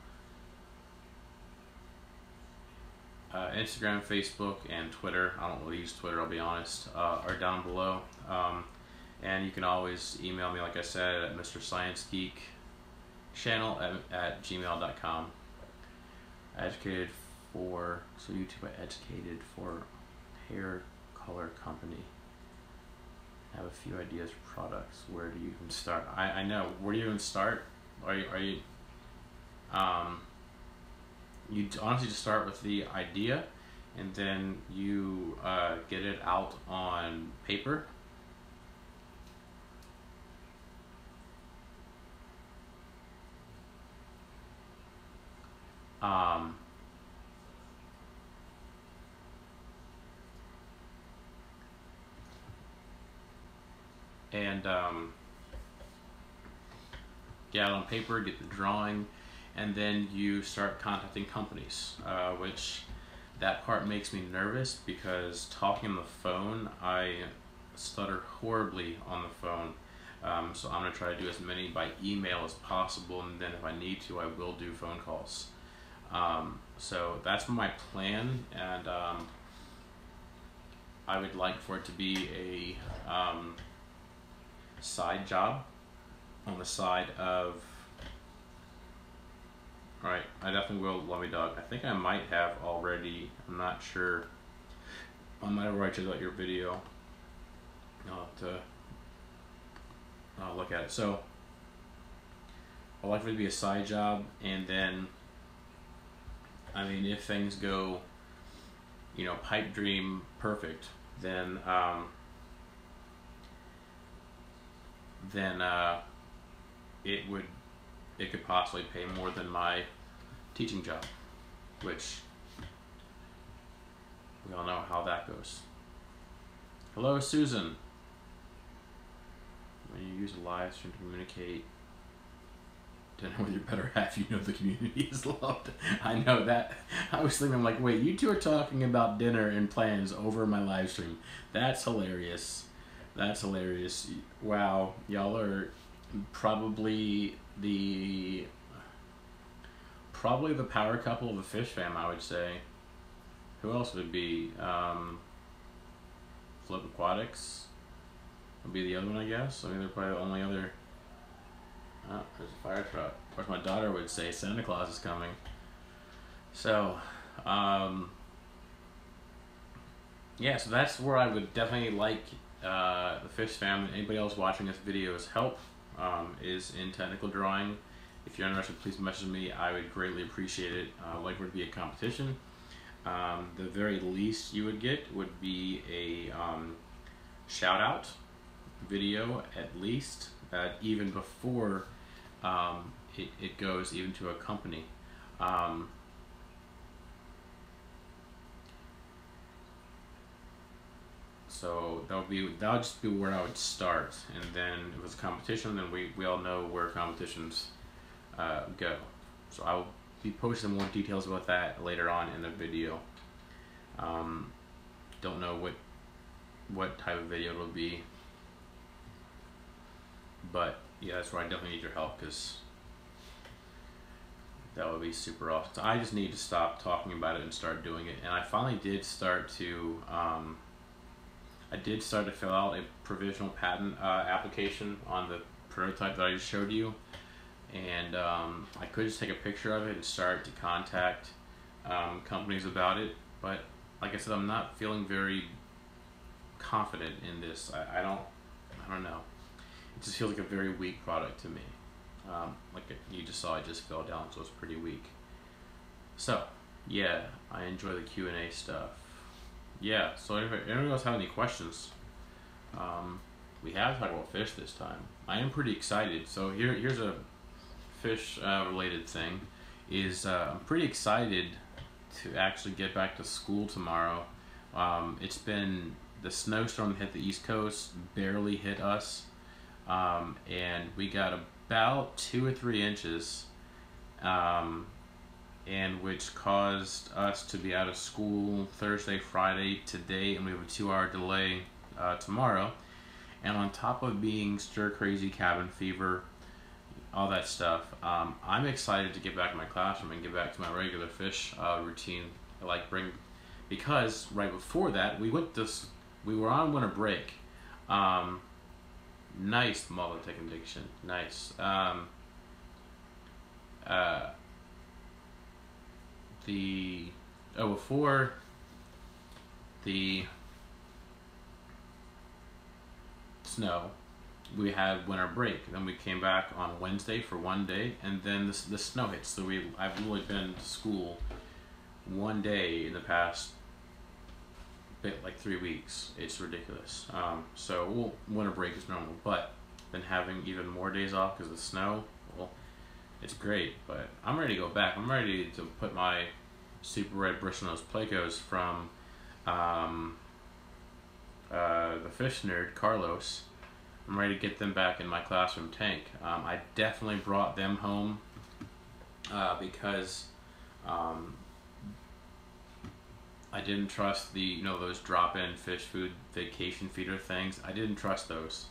Facebook, and Twitter. I don't really use Twitter, I'll be honest, are down below. And you can always email me, like I said, at MrScienceGeek channel at gmail.com. Educated for, so YouTube, I educated for hair color company. I have a few ideas for products. Where do you even start? I know. Where do you even start? Are you you honestly just start with the idea, and then you get it out on paper. And get it on paper, get the drawing, and then you start contacting companies, which that part makes me nervous because talking on the phone, I stutter horribly on the phone. So I'm going to try to do as many by email as possible, and then if I need to, I will do phone calls. So that's my plan, and I would like for it to be a side job on the side of, alright, I definitely will love me dog. I think I might have already, I'm not sure, I might have already checked out your video. I'll have to look at it. So I'd like for it to be a side job, and then, I mean, if things go, you know, pipe dream perfect, then it could possibly pay more than my teaching job, which we all know how that goes. Hello, Susan. When you use a live stream to communicate dinner with your better half, you know the community is loved. I know that. I was thinking, I'm like, wait, you two are talking about dinner and plans over my live stream. That's hilarious. That's hilarious. Wow, y'all are probably the power couple of the fish fam, I would say. Who else would be? Steenfott Aquatics would be the other one, I guess. I mean, they're probably the only other. Oh, there's a fire truck. Of course, my daughter would say Santa Claus is coming. So, yeah, so that's where I would definitely like the fish fam and anybody else watching this video's help, is in technical drawing. If you're interested, please message me. I would greatly appreciate it. I'd like for it to be a competition. The very least you would get would be a shout out video, at least, even before it goes even to a company. So that'll just be where I would start, and then if it's a competition, then we all know where competitions go. So I'll be posting more details about that later on in the video. Don't know what type of video it'll be, but yeah, that's where I definitely need your help, because that would be super awesome. So I just need to stop talking about it and start doing it. And I finally did start to fill out a provisional patent application on the prototype that I just showed you. And I could just take a picture of it and start to contact companies about it. But like I said, I'm not feeling very confident in this. I don't know. It just feels like a very weak product to me. Like you just saw, it just fell down, so it's pretty weak. So yeah, I enjoy the Q&A stuff. Yeah, so if anyone else have any questions, we have talked about fish this time. I am pretty excited. So here's a fish related thing. I'm pretty excited to actually get back to school tomorrow. It's been, the snowstorm that hit the East Coast barely hit us, and we got about 2 or 3 inches, and which caused us to be out of school Thursday, Friday, today, and we have a 2-hour delay tomorrow. And on top of being stir crazy, cabin fever, all that stuff, I'm excited to get back in my classroom and get back to my regular fish routine. Because right before that we were on winter break. Nice mullet-taking diction, nice. Before the snow, we had winter break. Then we came back on Wednesday for 1 day, and then the snow hit. So I've really been to school 1 day in the past like 3 weeks. It's ridiculous. So winter break is normal, but then having even more days off because of the snow, well, it's great. But I'm ready to go back. I'm ready to put my super red bristlenose plecos from the fish nerd Carlos. I'm ready to get them back in my classroom tank. I definitely brought them home because I didn't trust those drop-in fish food vacation feeder things. I didn't trust those.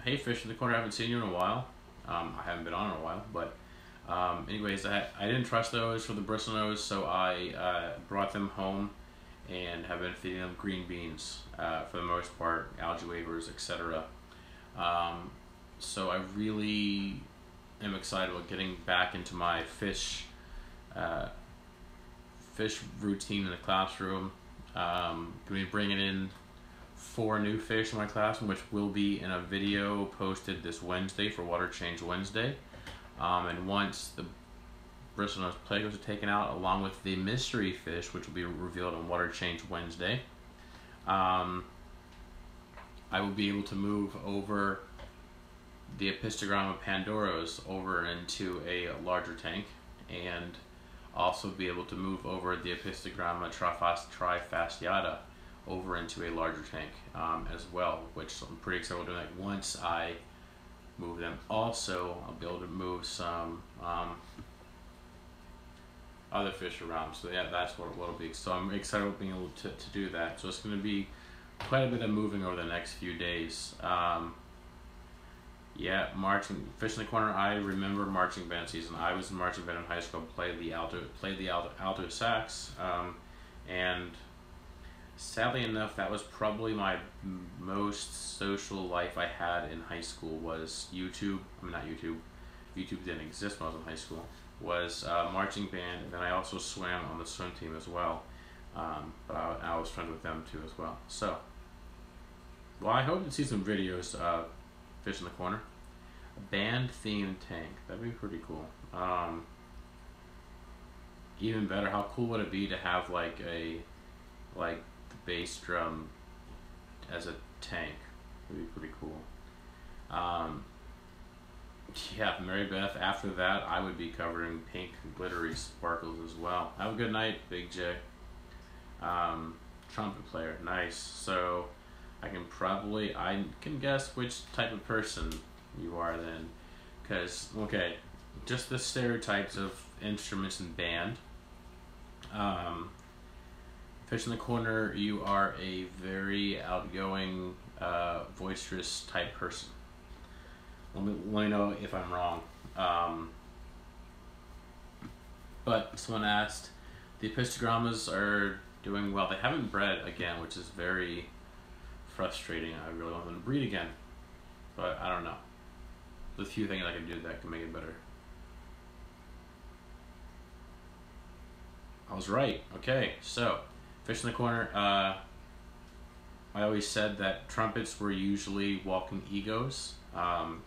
Hey, Fish in the Corner, I haven't seen you in a while. I haven't been on in a while, but anyways, I didn't trust those for the bristlenose, so I brought them home and have been feeding them green beans for the most part, algae waivers, etc. So I really am excited about getting back into my fish routine in the classroom. Going to be bringing in 4 new fish in my classroom, which will be in a video posted this Wednesday for Water Change Wednesday. And once the bristlenose plecos are taken out, along with the mystery fish, which will be revealed on Water Change Wednesday, I will be able to move over the Epistogramma pandoros over into a larger tank, and also be able to move over the Epistogramma trifasciata over into a larger tank as well, which I'm pretty excited about doing that once I move them. Also, I'll be able to move some other fish around. So yeah, that's what it'll be. So I'm excited about being able to do that. So it's going to be quite a bit of moving over the next few days. Yeah, Fish in the Corner. I remember marching band season. I was in marching band in high school. Played the alto sax, and sadly enough, that was probably my most social life I had in high school. Was YouTube. I mean, not YouTube. YouTube didn't exist when I was in high school. Was marching band, and then I also swam on the swim team as well. But I was friends with them too as well. So, well, I hope to see some videos of Fish in the Corner. A band themed tank. That'd be pretty cool. Even better, how cool would it be to have like the bass drum as a tank? It'd be pretty cool. Yeah, Mary Beth, after that I would be covering pink glittery sparkles as well. Have a good night, Big J. trumpet player. Nice. So I can guess which type of person you are then. Because, okay, just the stereotypes of instruments and band. Fish in the Corner, you are a very outgoing, boisterous type person. Let me know if I'm wrong. But someone asked, the Epistogrammas are doing well. They haven't bred again, which is very frustrating. I really want them to breed again, but I don't know. There's a few things I can do that can make it better. I was right. Okay, so Fish in the Corner. I always said that trumpets were usually walking egos, and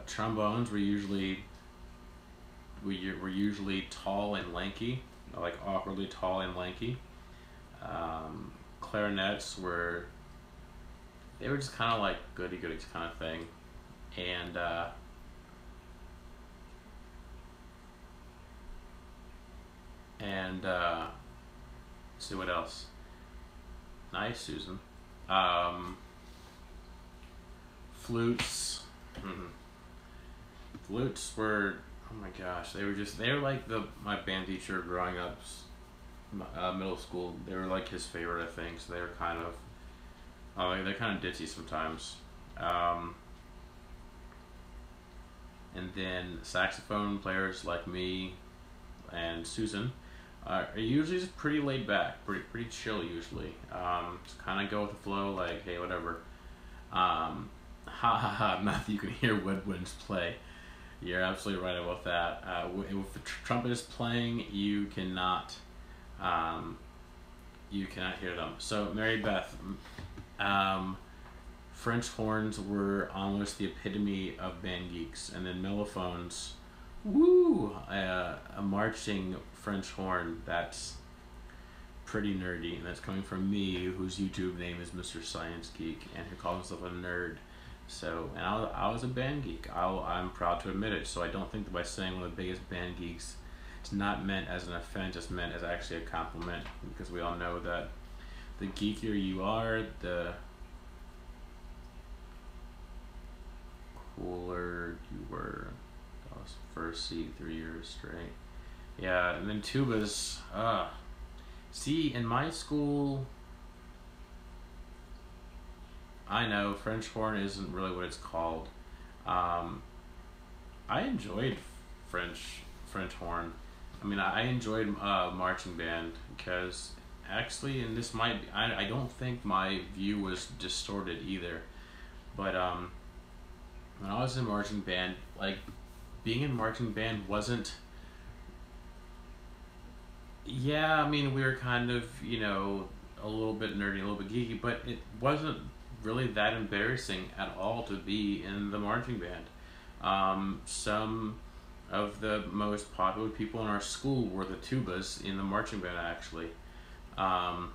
trombones were usually tall and lanky, like awkwardly tall and lanky. Clarinets were just kind of like goody goodies kind of thing, and let's see what else. Nice, Susan. Flutes. Flutes were, oh my gosh, they were like my band teacher growing up, middle school. They were like his favorite, I think. So they were kind of, they're kind of ditzy sometimes. And then saxophone players like me and Susan are usually just pretty laid back, pretty chill usually. Just kind of go with the flow, like, hey, whatever. Matthew, you can hear woodwinds play. You're absolutely right about that. If the trumpet is playing, you cannot hear them. So Mary Beth, French horns were almost the epitome of band geeks, and then mellophones. Woo! A marching French horn, that's pretty nerdy, and that's coming from me, whose YouTube name is MrScienceGeek, and who calls himself a nerd. So, and I was a band geek. I'm proud to admit it, so I don't think that by saying one of the biggest band geeks, it's not meant as an offense, it's meant as actually a compliment, because we all know that the geekier you are, the cooler you were. That was first seat 3 years straight. Yeah, and then tubas. See, in my school, I know French horn isn't really what it's called. I enjoyed French horn. I mean, I enjoyed marching band because actually, and this might be, I don't think my view was distorted either, but when I was in marching band, like, being in marching band wasn't, yeah, I mean, we were kind of, you know, a little bit nerdy, a little bit geeky, but it wasn't really that embarrassing at all to be in the marching band. Some of the most popular people in our school were the tubas in the marching band, actually. But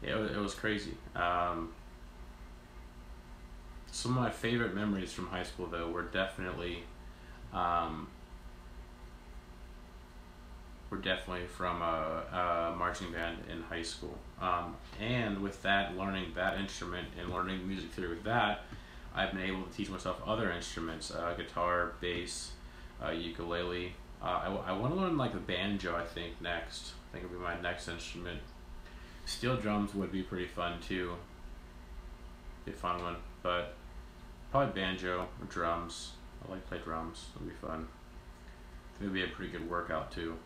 yeah, it was crazy. Some of my favorite memories from high school, though, were definitely from a marching band in high school. And with that, learning that instrument and learning music theory with that, I've been able to teach myself other instruments, guitar, bass, ukulele. I want to learn like the banjo, I think, next. I think it'll be my next instrument. Steel drums would be pretty fun too. Be a fun one, but probably banjo or drums. I like to play drums, it'll be fun. I think it'll be a pretty good workout too.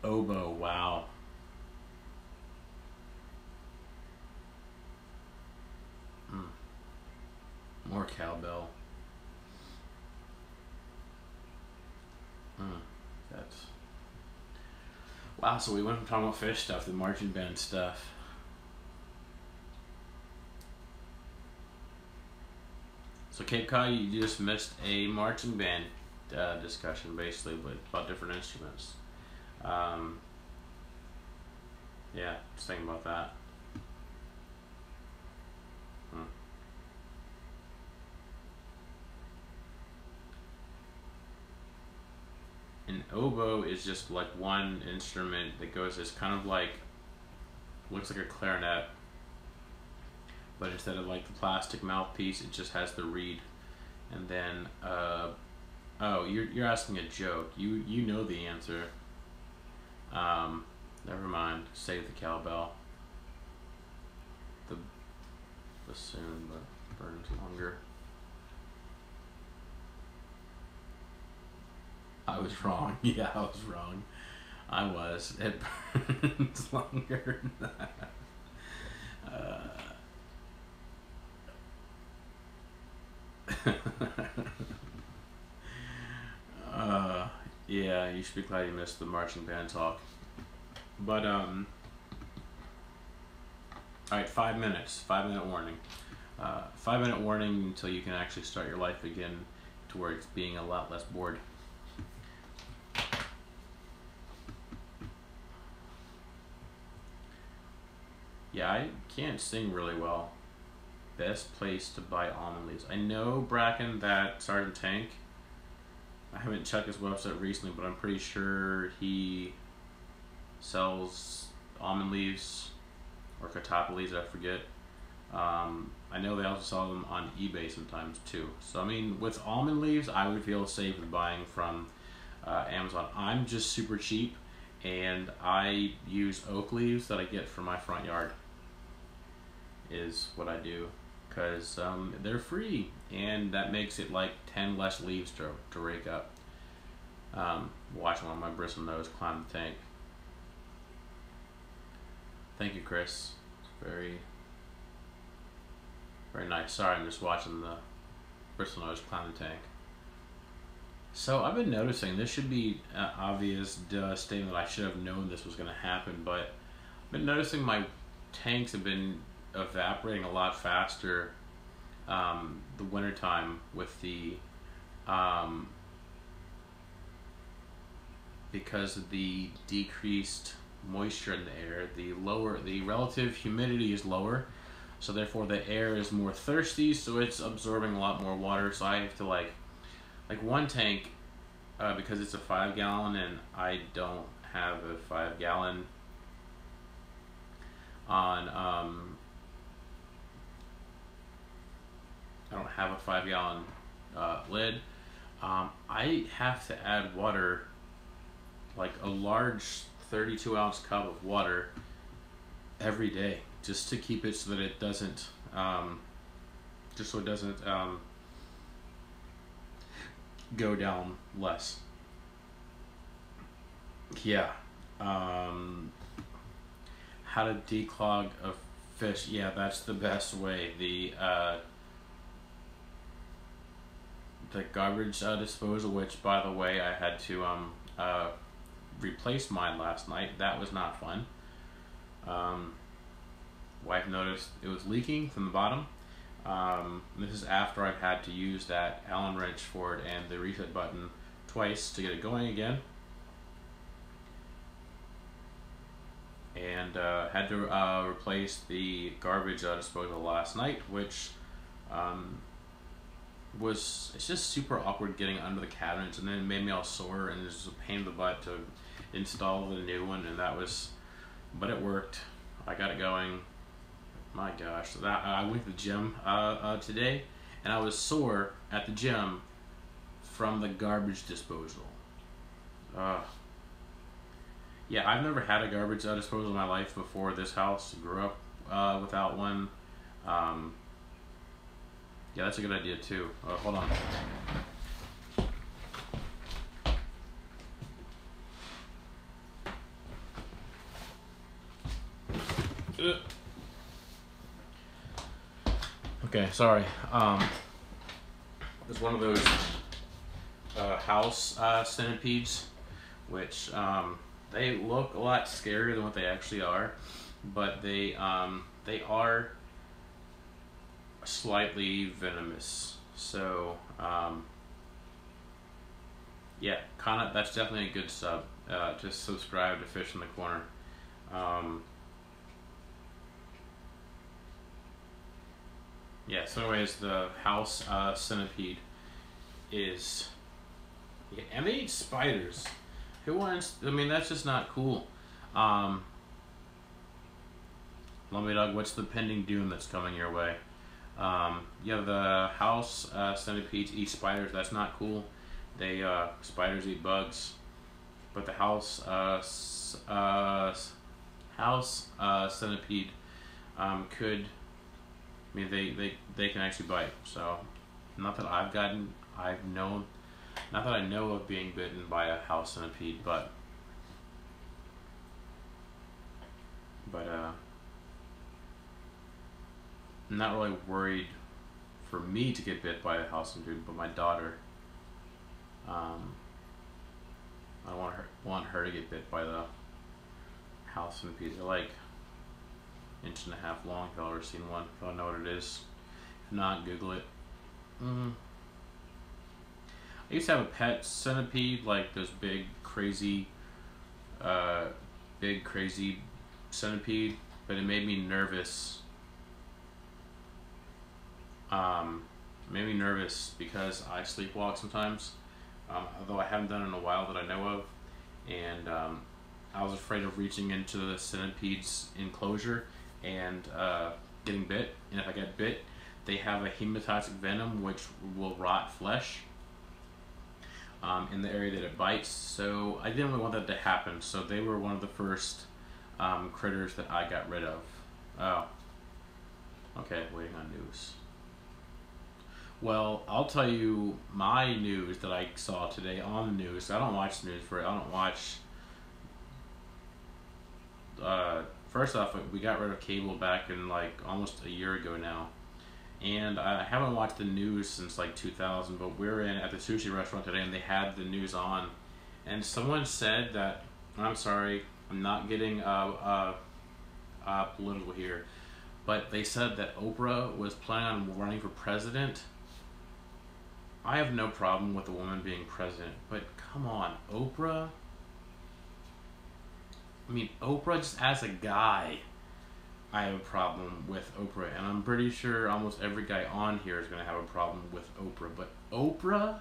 Oboe, wow. More cowbell. That's... Wow, so we went from talking about fish stuff to marching band stuff. So Cape Cod, you just missed a marching band discussion, basically, but about different instruments. Yeah, just thinking about that. An oboe is just like one instrument that goes, it's kind of like, looks like a clarinet, but instead of like the plastic mouthpiece, it just has the reed. And then, oh, you're asking a joke. You know the answer. Never mind. Save the cowbell. The bassoon, but burns longer. I was wrong. Yeah, I was wrong. I was. It burns longer than that. Yeah, you should be glad you missed the marching band talk. But, alright, 5 minutes. 5-minute warning. 5-minute warning until you can actually start your life again towards being a lot less bored. Yeah, I can't sing really well. Best place to buy almond leaves. I know, Bracken, that Sergeant Tank, I haven't checked his website recently, but I'm pretty sure he sells almond leaves or catappa leaves, I forget. I know they also sell them on eBay sometimes too. So I mean, with almond leaves, I would feel safe with buying from Amazon. I'm just super cheap, and I use oak leaves that I get from my front yard is what I do, because they're free, and that makes it like 10 less leaves to rake up. Watching one of my bristle nose climb the tank. Thank you, Chris. It's very, very nice. Sorry, I'm just watching the bristle nose climb the tank. So I've been noticing, this should be an obvious statement that I should have known this was going to happen, but I've been noticing my tanks have been evaporating a lot faster the wintertime with the because of the decreased moisture in the air. The relative humidity is lower, so therefore the air is more thirsty, so it's absorbing a lot more water. So I have to like one tank, because it's a 5-gallon and I don't have a 5-gallon on I don't have a 5-gallon lid. I have to add water, like a large 32-ounce cup of water every day, just to keep it so that it doesn't, go down less. Yeah. How to declog a fish? Yeah, that's the best way. The garbage disposal, which by the way I had to replace mine last night. That was not fun. Wife noticed it was leaking from the bottom. This is after I've had to use that Allen wrench for it and the reset button twice to get it going again. And had to replace the garbage disposal last night, which it's just super awkward getting under the cabinets, and then it made me all sore, and it was a pain in the butt to install the new one, and but it worked. I got it going. My gosh, so I went to the gym today, and I was sore at the gym from the garbage disposal. Yeah, I've never had a garbage disposal in my life before this house. Grew up without one. Yeah, that's a good idea too. Hold on. Okay, sorry. There's one of those house centipedes, which they look a lot scarier than what they actually are, but they are slightly venomous. So yeah, that's definitely a good sub. Just subscribe to Fish in the Corner. Yeah, so anyways, the house centipede is, yeah, and they eat spiders. Who wants? I mean, that's just not cool. Lummy Dog, what's the pending doom that's coming your way? Yeah, the house centipedes eat spiders. That's not cool. They spiders eat bugs, but the house centipede could. I mean, they can actually bite. So, not that I know of being bitten by a house centipede, but I'm not really worried for me to get bit by a house centipede, but my daughter. I want her to get bit by the house centipede. They're like 1.5 inches long. If y'all ever seen one, if y'all know what it is. If not, Google it. I used to have a pet centipede, like those big crazy centipede, but it made me nervous. Made me nervous because I sleepwalk sometimes, although I haven't done it in a while that I know of, and I was afraid of reaching into the centipede's enclosure and getting bit. And if I get bit, they have a hemotoxic venom which will rot flesh in the area that it bites. So I didn't really want that to happen. So they were one of the first critters that I got rid of. Oh, okay. Waiting on news. Well, I'll tell you my news that I saw today on the news. I don't watch the news I don't watch. First off, we got rid of cable back in like almost a year ago now, and I haven't watched the news since like 2000. But we were at the sushi restaurant today, and they had the news on, and someone said that, I'm sorry, I'm not getting political here, but they said that Oprah was planning on running for president. I have no problem with a woman being president, but come on, Oprah? I mean, Oprah just as a guy, I have a problem with Oprah, and I'm pretty sure almost every guy on here is going to have a problem with Oprah, but Oprah?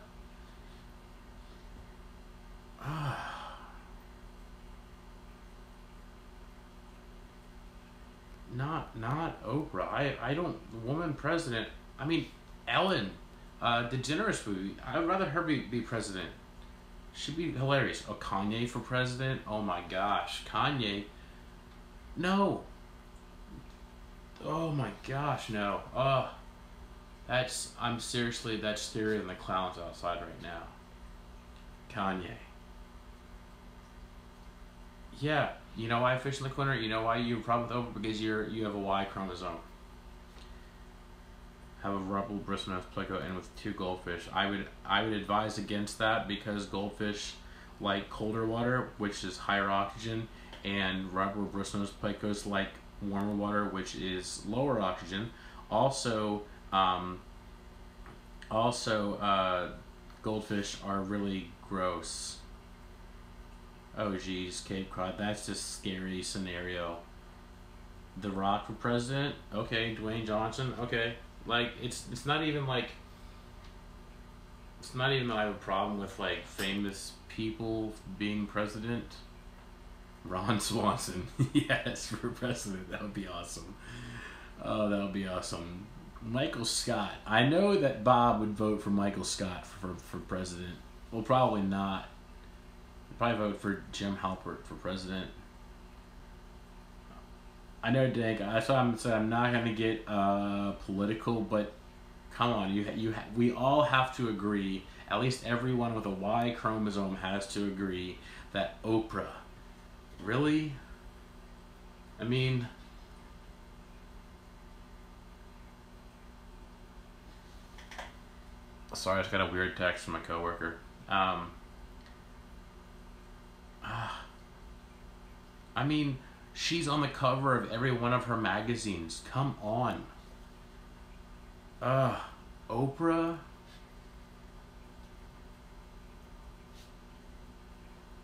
Not Oprah. I don't, woman president, I mean, Ellen, DeGeneres movie, I'd rather her be president. She'd be hilarious. Oh, Kanye for president? Oh my gosh. Kanye? No. Oh my gosh, no. That's scarier than the clowns outside right now. Kanye. Yeah, you know why fish in the corner? You know why you have a problem with Oprah? Because you have a Y chromosome. Have a rubber bristlenose pleco and with 2 goldfish. I would advise against that because goldfish like colder water, which is higher oxygen, and rubber bristlenose plecos like warmer water, which is lower oxygen. Also, goldfish are really gross. Oh geez, Cape Cod, that's just a scary scenario. The Rock for president? Okay, Dwayne Johnson? Okay. Like, it's not even like, it's not even that I have a problem with like famous people being president. Ron Swanson, yes, for president, that would be awesome. Oh, that would be awesome. Michael Scott, I know that Bob would vote for Michael Scott for president. Well, probably not. He'd probably vote for Jim Halpert for president. I know, Dank. That's why I'm not gonna get political, but come on, we all have to agree. At least everyone with a Y chromosome has to agree that Oprah. Really? I mean, sorry, I just got a weird text from my coworker. I mean, she's on the cover of every one of her magazines. Come on. Oprah?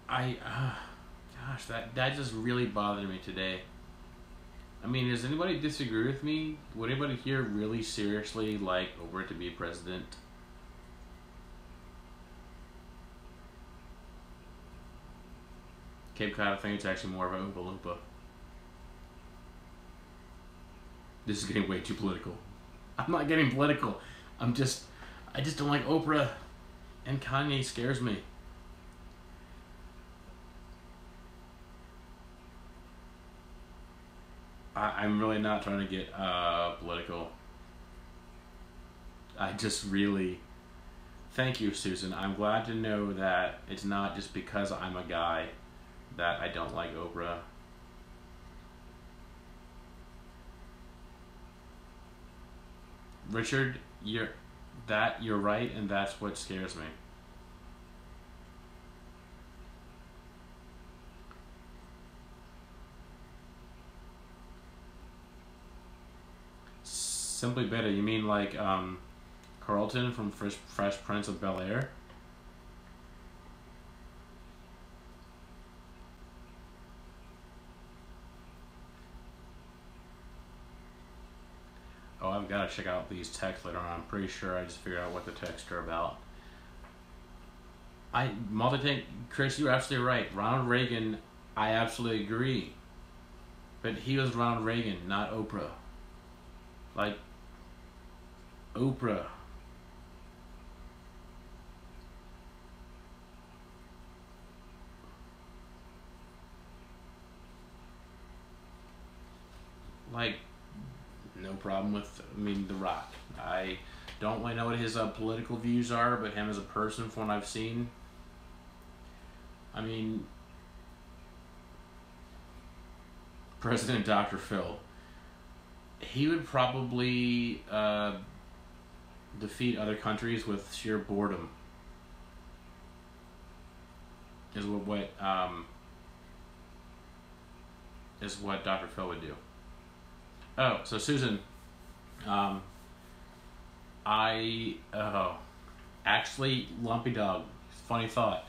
Gosh, that just really bothered me today. I mean, does anybody disagree with me? Would anybody here really seriously like Oprah to be president? Cape Cod thing. It's actually more of a Oompa Loompa. This is getting way too political. I'm not getting political. I just don't like Oprah, and Kanye scares me. I'm really not trying to get political. I just really... Thank you, Susan. I'm glad to know that it's not just because I'm a guy that I don't like Oprah. Richard, you're right, and that's what scares me. Simply Better, you mean like Carlton from Fresh Prince of Bel-Air? Oh, I've got to check out these texts later on. I'm pretty sure I just figured out what the texts are about. Chris, you're absolutely right. Ronald Reagan, I absolutely agree. But he was Ronald Reagan, not Oprah. Like, Oprah. Like, no problem with, The Rock. I don't really know what his political views are, but him as a person, from what I've seen, President Dr. Phil, he would probably defeat other countries with sheer boredom. Is what Dr. Phil would do. Oh, so Susan, actually, Lumpy Dog, funny thought.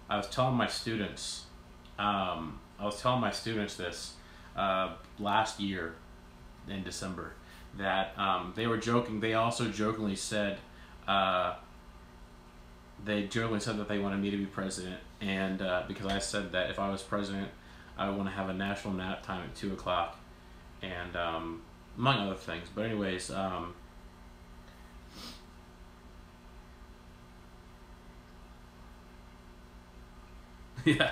I was telling my students this last year in December, that they were joking. They also jokingly said that they wanted me to be president, and because I said that if I was president, I would want to have a national nap time at 2 o'clock, and among other things. But anyways, yeah,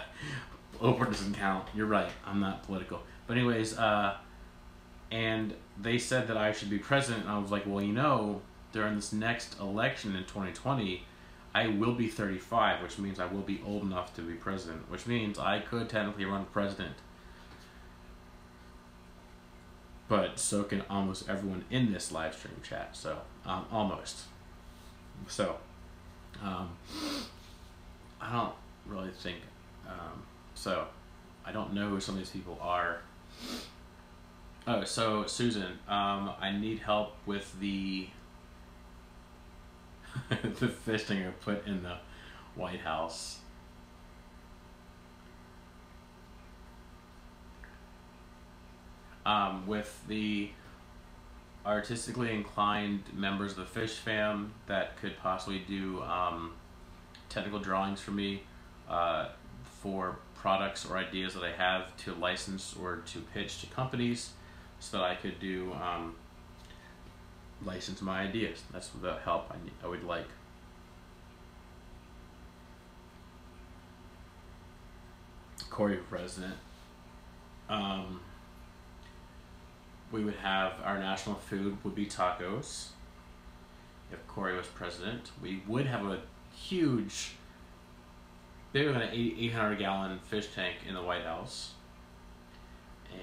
Oprah doesn't count. You're right. I'm not political. But anyways, and they said that I should be president, and I was like, well, during this next election in 2020, I will be 35, which means I will be old enough to be president, which means I could technically run for president. But so can almost everyone in this live stream chat, so, almost. So, I don't really think, so, I don't know who some of these people are. Oh, so, Susan, I need help with the the fish thing I put in the White House. With the artistically inclined members of the fish fam that could possibly do technical drawings for me for products or ideas that I have to license or to pitch to companies, so that I could do license my ideas. That's the help I would like. Corey for president. We would have, our national food would be tacos. If Corey was president, we would have a huge, bigger than an 800-gallon fish tank in the White House.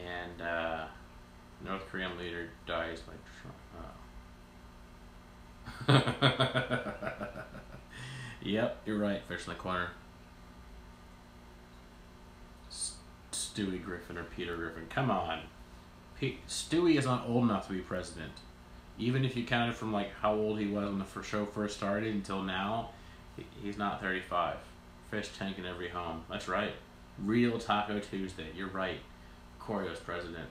And North Korean leader dies by Trump. Yep, you're right, fish in the corner. Stewie Griffin or Peter Griffin, come on. Stewie is not old enough to be president. Even if you counted from like how old he was when the show first started until now, he's not 35. Fish tank in every home. That's right. Real Taco Tuesday. You're right. Corey was president.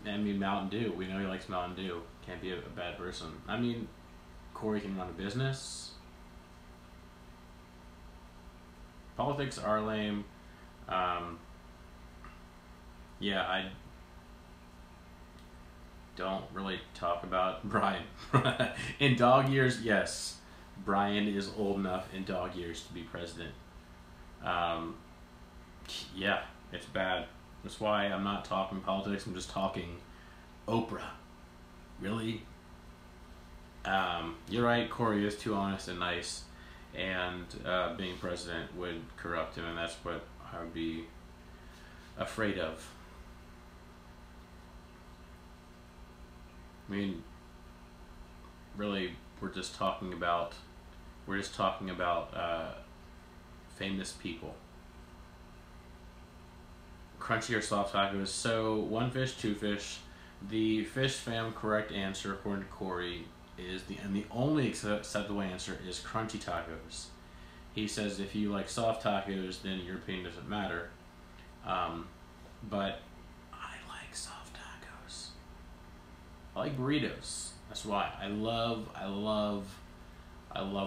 Mountain Dew. We know he likes Mountain Dew. Can't be a bad person. Corey can run a business. Politics are lame. Yeah, I don't really talk about Brian. In dog years, yes, Brian is old enough in dog years to be president. Um, yeah, it's bad. That's why I'm not talking politics. I'm just talking Oprah. Really? You're right. Corey is too honest and nice, and being president would corrupt him, and that's what I would be afraid of. I mean, really, we're just talking about famous people. Crunchy or soft tacos. So 1 fish, 2 fish. The fish fam correct answer, according to Corey, is the only acceptable answer is crunchy tacos. He says if you like soft tacos, then your opinion doesn't matter. But I like soft tacos. I like burritos. That's why I love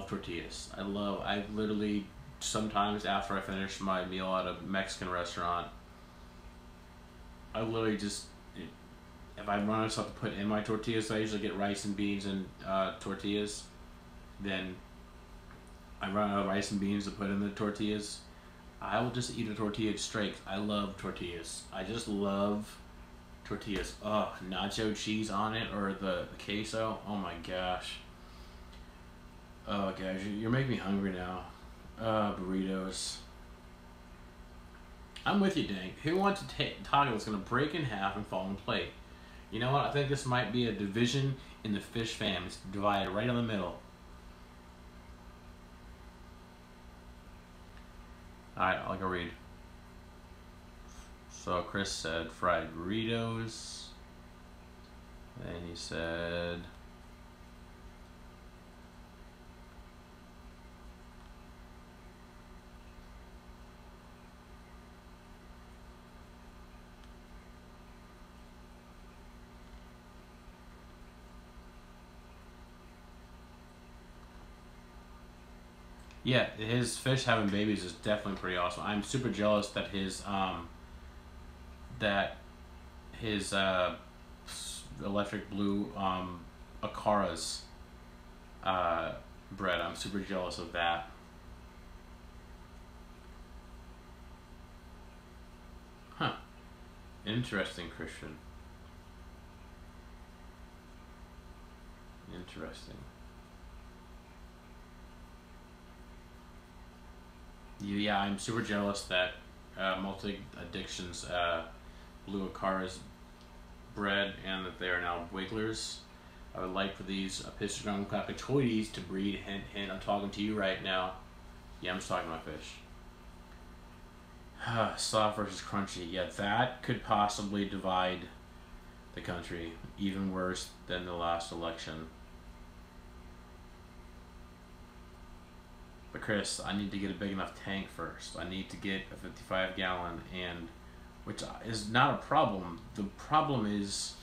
tortillas. I literally sometimes after I finish my meal at a Mexican restaurant, I literally just, if I run out of stuff to put in my tortillas, so I usually get rice and beans and tortillas, then I run out of rice and beans to put in the tortillas, I will just eat a tortilla straight. I love tortillas. I just love tortillas. Oh, nacho cheese on it, or the queso. Oh my gosh. Oh gosh, you're making me hungry now. Burritos. I'm with you, Dank. Who wants a taco that's going to break in half and fall on the plate? You know what? I think this might be a division in the fish fam. It's divided right in the middle. Alright, I'll go read. So Chris said fried burritos. Then he said yeah, his fish having babies is definitely pretty awesome. I'm super jealous that his electric blue Akara's bred. I'm super jealous of that. Huh. Interesting, Christian. Interesting. Yeah, I'm super jealous that Multi Addictions Blue Akara's bred and that they are now wigglers. I would like for these Epistogram cockatoides to breed. Hint, hint, I'm talking to you right now. Yeah, I'm just talking about fish. Soft versus crunchy. Yeah, that could possibly divide the country even worse than the last election. But Chris, I need to get a big enough tank first. I need to get a 55-gallon, and which is not a problem. The problem is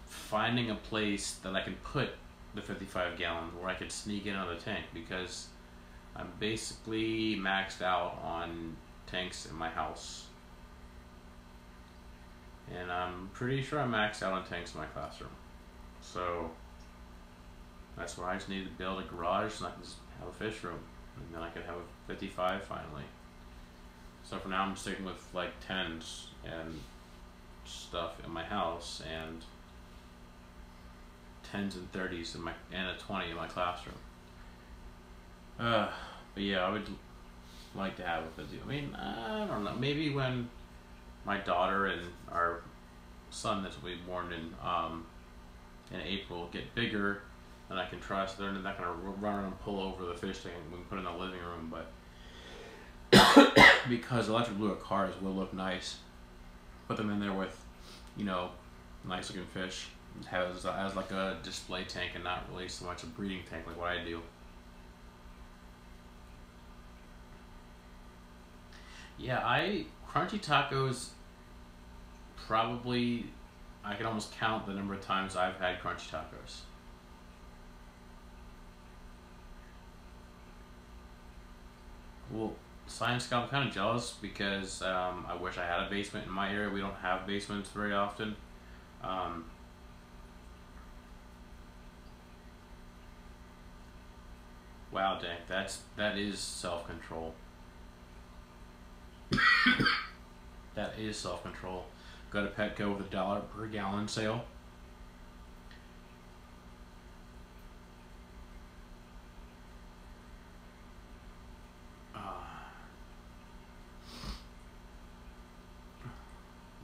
finding a place that I can put the 55-gallon where I could sneak in on the tank, because I'm basically maxed out on tanks in my house. And I'm pretty sure I'm maxed out on tanks in my classroom. So that's why I just need to build a garage so I can just have a fish room. And then I could have a 55 finally. So for now I'm sticking with like 10s and stuff in my house, and 10s and 30s in my, and a 20 in my classroom. But yeah, I would like to have a 50. I mean, I don't know. Maybe when my daughter and our son that will be born in April get bigger, then I can trust they're not going to run around and pull over the fish tank and we can put it in the living room. But because electric blue cars will look nice, put them in there with, you know, nice looking fish. It has like a display tank and not really so much a breeding tank like what I do. Yeah, crunchy tacos, probably, I can almost count the number of times I've had crunchy tacos. Well, Science got kind of jealous because I wish I had a basement in my area. We don't have basements very often. Wow, dang, that is self-control. That is self-control. Go to Petco with $1 per gallon sale.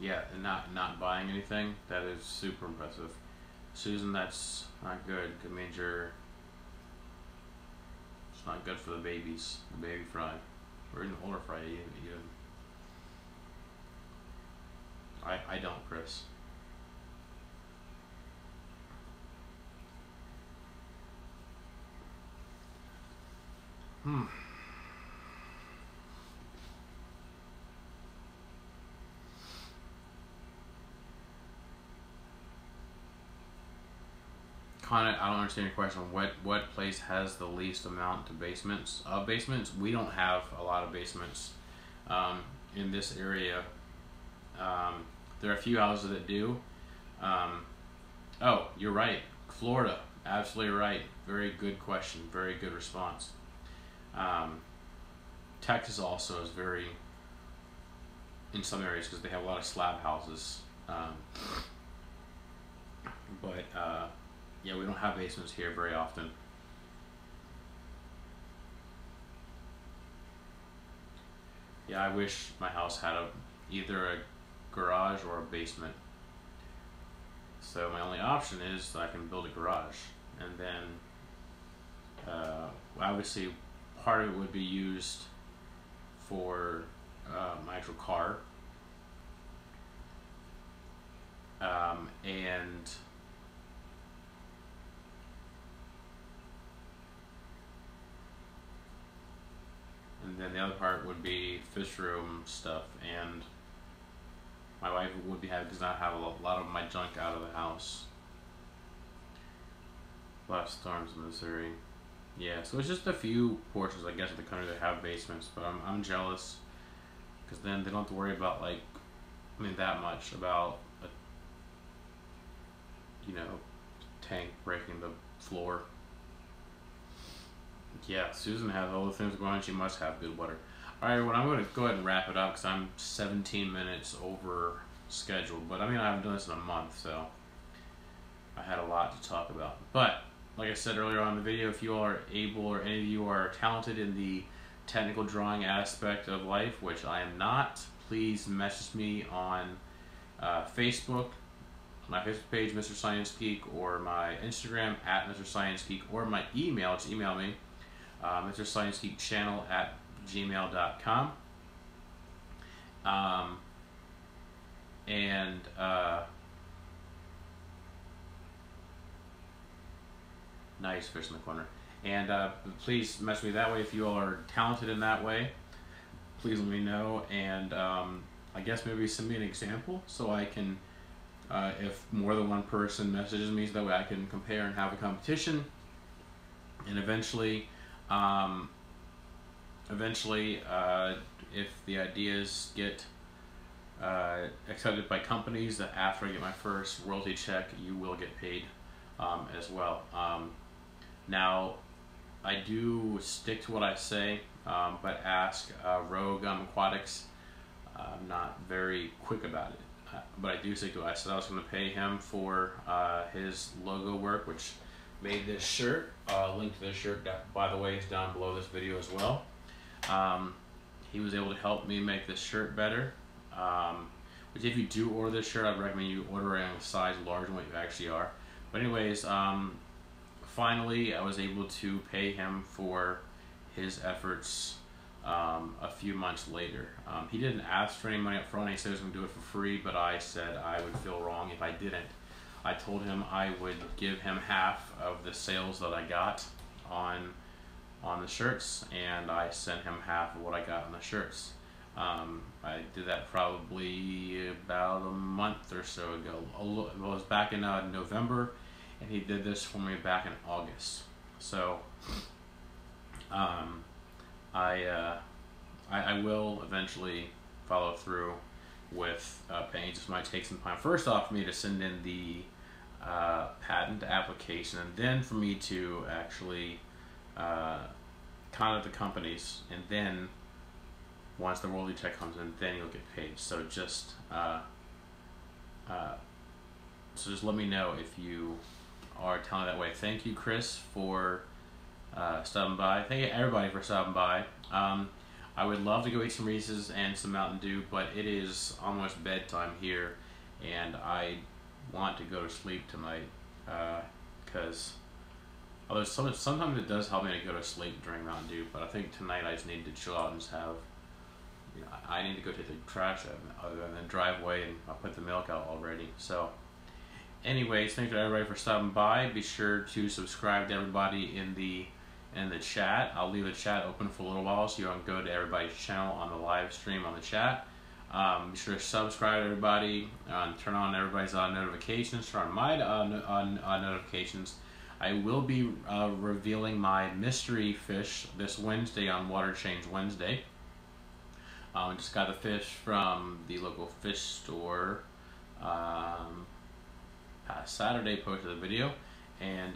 Yeah, and not buying anything, that is super impressive. Susan, that's not good. It means it's not good for the babies, the baby fry, or even the older fry even. I don't, Chris. Connor, I don't understand your question. What place has the least amount of basements? We don't have a lot of basements in this area. There are a few houses that do. Oh, you're right. Florida, absolutely right. Very good question. Very good response. Texas also is very, in some areas, because they have a lot of slab houses. Yeah, we don't have basements here very often. Yeah, I wish my house had either a garage or a basement. So my only option is I can build a garage, and then obviously part of it would be used for my actual car, and then the other part would be fish room stuff, and my wife would be happy because I have a lot of my junk out of the house. A lot of storms in Missouri. Yeah, so it's just a few portions, I guess, of the country that have basements, but I'm jealous because then they don't have to worry about that much about tank breaking the floor. Yeah, Susan has all the things going on. She must have good water. All right, well, I'm going to go ahead and wrap it up because I'm 17 minutes over scheduled. But I haven't done this in a month, so I had a lot to talk about. But like I said earlier on in the video, if you all are able, or any of you are talented in the technical drawing aspect of life, which I am not, please message me on Facebook, my Facebook page, MrScienceGeek, or my Instagram at MrScienceGeek, or my email. Just email me, MrScienceGeekChannel@gmail.com. Nice fish in the corner. And please message me that way if you all are talented in that way. Please let me know, and I guess maybe send me an example so I can, if more than one person messages me, so that way I can compare and have a competition. And eventually, if the ideas get accepted by companies, that after I get my first royalty check, you will get paid as well. Now, I do stick to what I say, but ask Rogue Aquatics. I'm not very quick about it, but I do stick to it. I said I was going to pay him for his logo work, which made this shirt. Link to this shirt, by the way, is down below this video as well. He was able to help me make this shirt better. Which, if you do order this shirt, I'd recommend you order it in a size larger than what you actually are. But anyways, finally, I was able to pay him for his efforts a few months later. He didn't ask for any money up front. He said he was going to do it for free, but I said I would feel wrong if I didn't. I told him I would give him half of the sales that I got on the shirts, and I sent him half of what I got on the shirts. I did that probably about a month or so ago. It was back in November, and he did this for me back in August. So I I will eventually follow through with paying. It just might take some time. First off, for me to send in the patent application, and then for me to actually contact the companies, and then once the royalty check comes in, then you'll get paid. So just let me know if you are telling that way. Thank you, Chris, for stopping by. Thank you everybody for stopping by. I would love to go eat some Reese's and some Mountain Dew, but it is almost bedtime here, and I want to go to sleep tonight, because although sometimes it does help me to go to sleep during Mountain Dew, but I think tonight I just need to chill out and just have, I need to go take the trash out other than drive away, and I'll put the milk out already. So anyways, thank you everybody for stopping by. Be sure to subscribe to everybody in the chat. I'll leave the chat open for a little while, so you can go to everybody's channel on the live stream on the chat. Be sure to subscribe to everybody, turn on everybody's notifications, turn on my notifications. I will be revealing my mystery fish this Wednesday on Water Change Wednesday. I just got the fish from the local fish store past Saturday, posted the video, and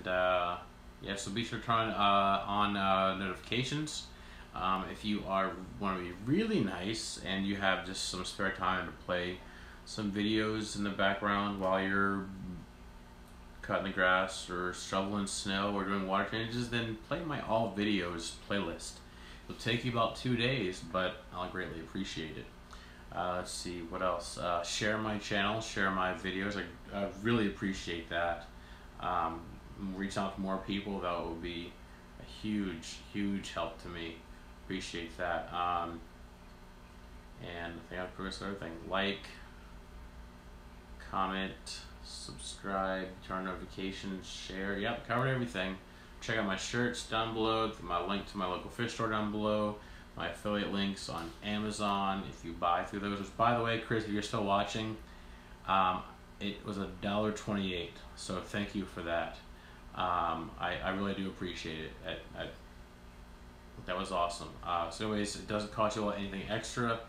yeah, so be sure to turn on notifications. If you want to be really nice and you have just some spare time to play some videos in the background while you're cutting the grass or shoveling snow or doing water changes, then play my all videos playlist. It'll take you about 2 days, but I'll greatly appreciate it. Let's see, what else? Share my channel, share my videos. I really appreciate that. Reach out to more people. That will be a huge help to me. Appreciate that. And I think I've progressed everything. Like, comment, subscribe, turn notifications, share. Yep, covered everything. Check out my shirts down below, my link to my local fish store down below, my affiliate links on Amazon if you buy through those. Which, by the way, Chris, if you're still watching, it was $1.28, so thank you for that. I really do appreciate it. That was awesome. So anyways, it doesn't cost you anything extra.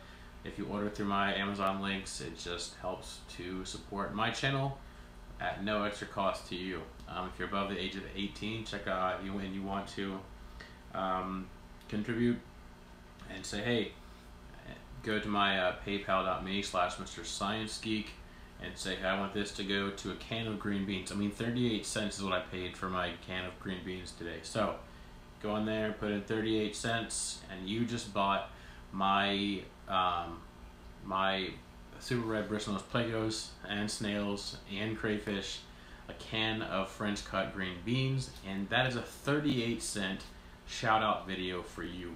If you order through my Amazon links, it just helps to support my channel at no extra cost to you. If you're above the age of 18, check out and you want to contribute and say, hey, go to my paypal.me/MrScienceGeek and say, hey, I want this to go to a can of green beans. I mean, 38 cents is what I paid for my can of green beans today. So go in there, put in 38 cents, and you just bought my my super red bristlenose plecos and snails and crayfish, a can of French cut green beans, and that is a 38-cent shout out video for you.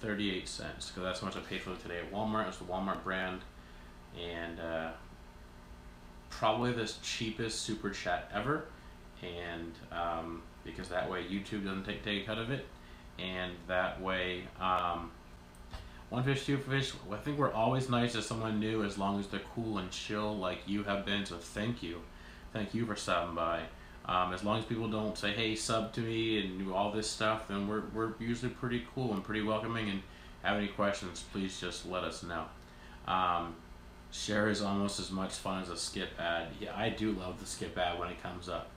38 cents, because that's how much I paid for it today at Walmart. It's the Walmart brand, and probably the cheapest super chat ever, and because that way YouTube doesn't take a cut of it, and that way one fish, two fish. I think we're always nice to someone new as long as they're cool and chill like you have been, so thank you for stopping by. As long as people don't say, hey, sub to me and do all this stuff, then we're usually pretty cool and pretty welcoming, and have any questions, please just let us know. Share is almost as much fun as a skip ad. Yeah, I do love the skip ad when it comes up.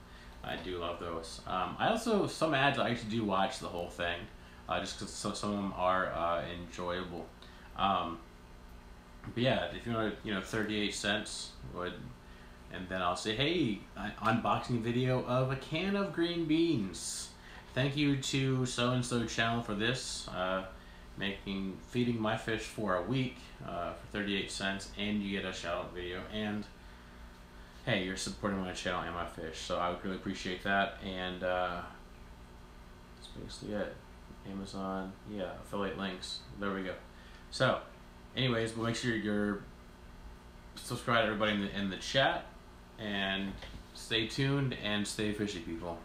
I do love those. I also, some ads I actually do watch the whole thing, just because some of them are enjoyable. But yeah, if you want to, 38 cents would, and then I'll say, hey, unboxing video of a can of green beans. Thank you to so-and-so channel for this, feeding my fish for a week for 38 cents, and you get a shout out video, and hey, you're supporting my channel and my fish, so I would really appreciate that. And that's basically it. Amazon, yeah, affiliate links, there we go. So anyways, we'll make sure you're subscribed to everybody in the chat, and stay tuned and stay fishy, people.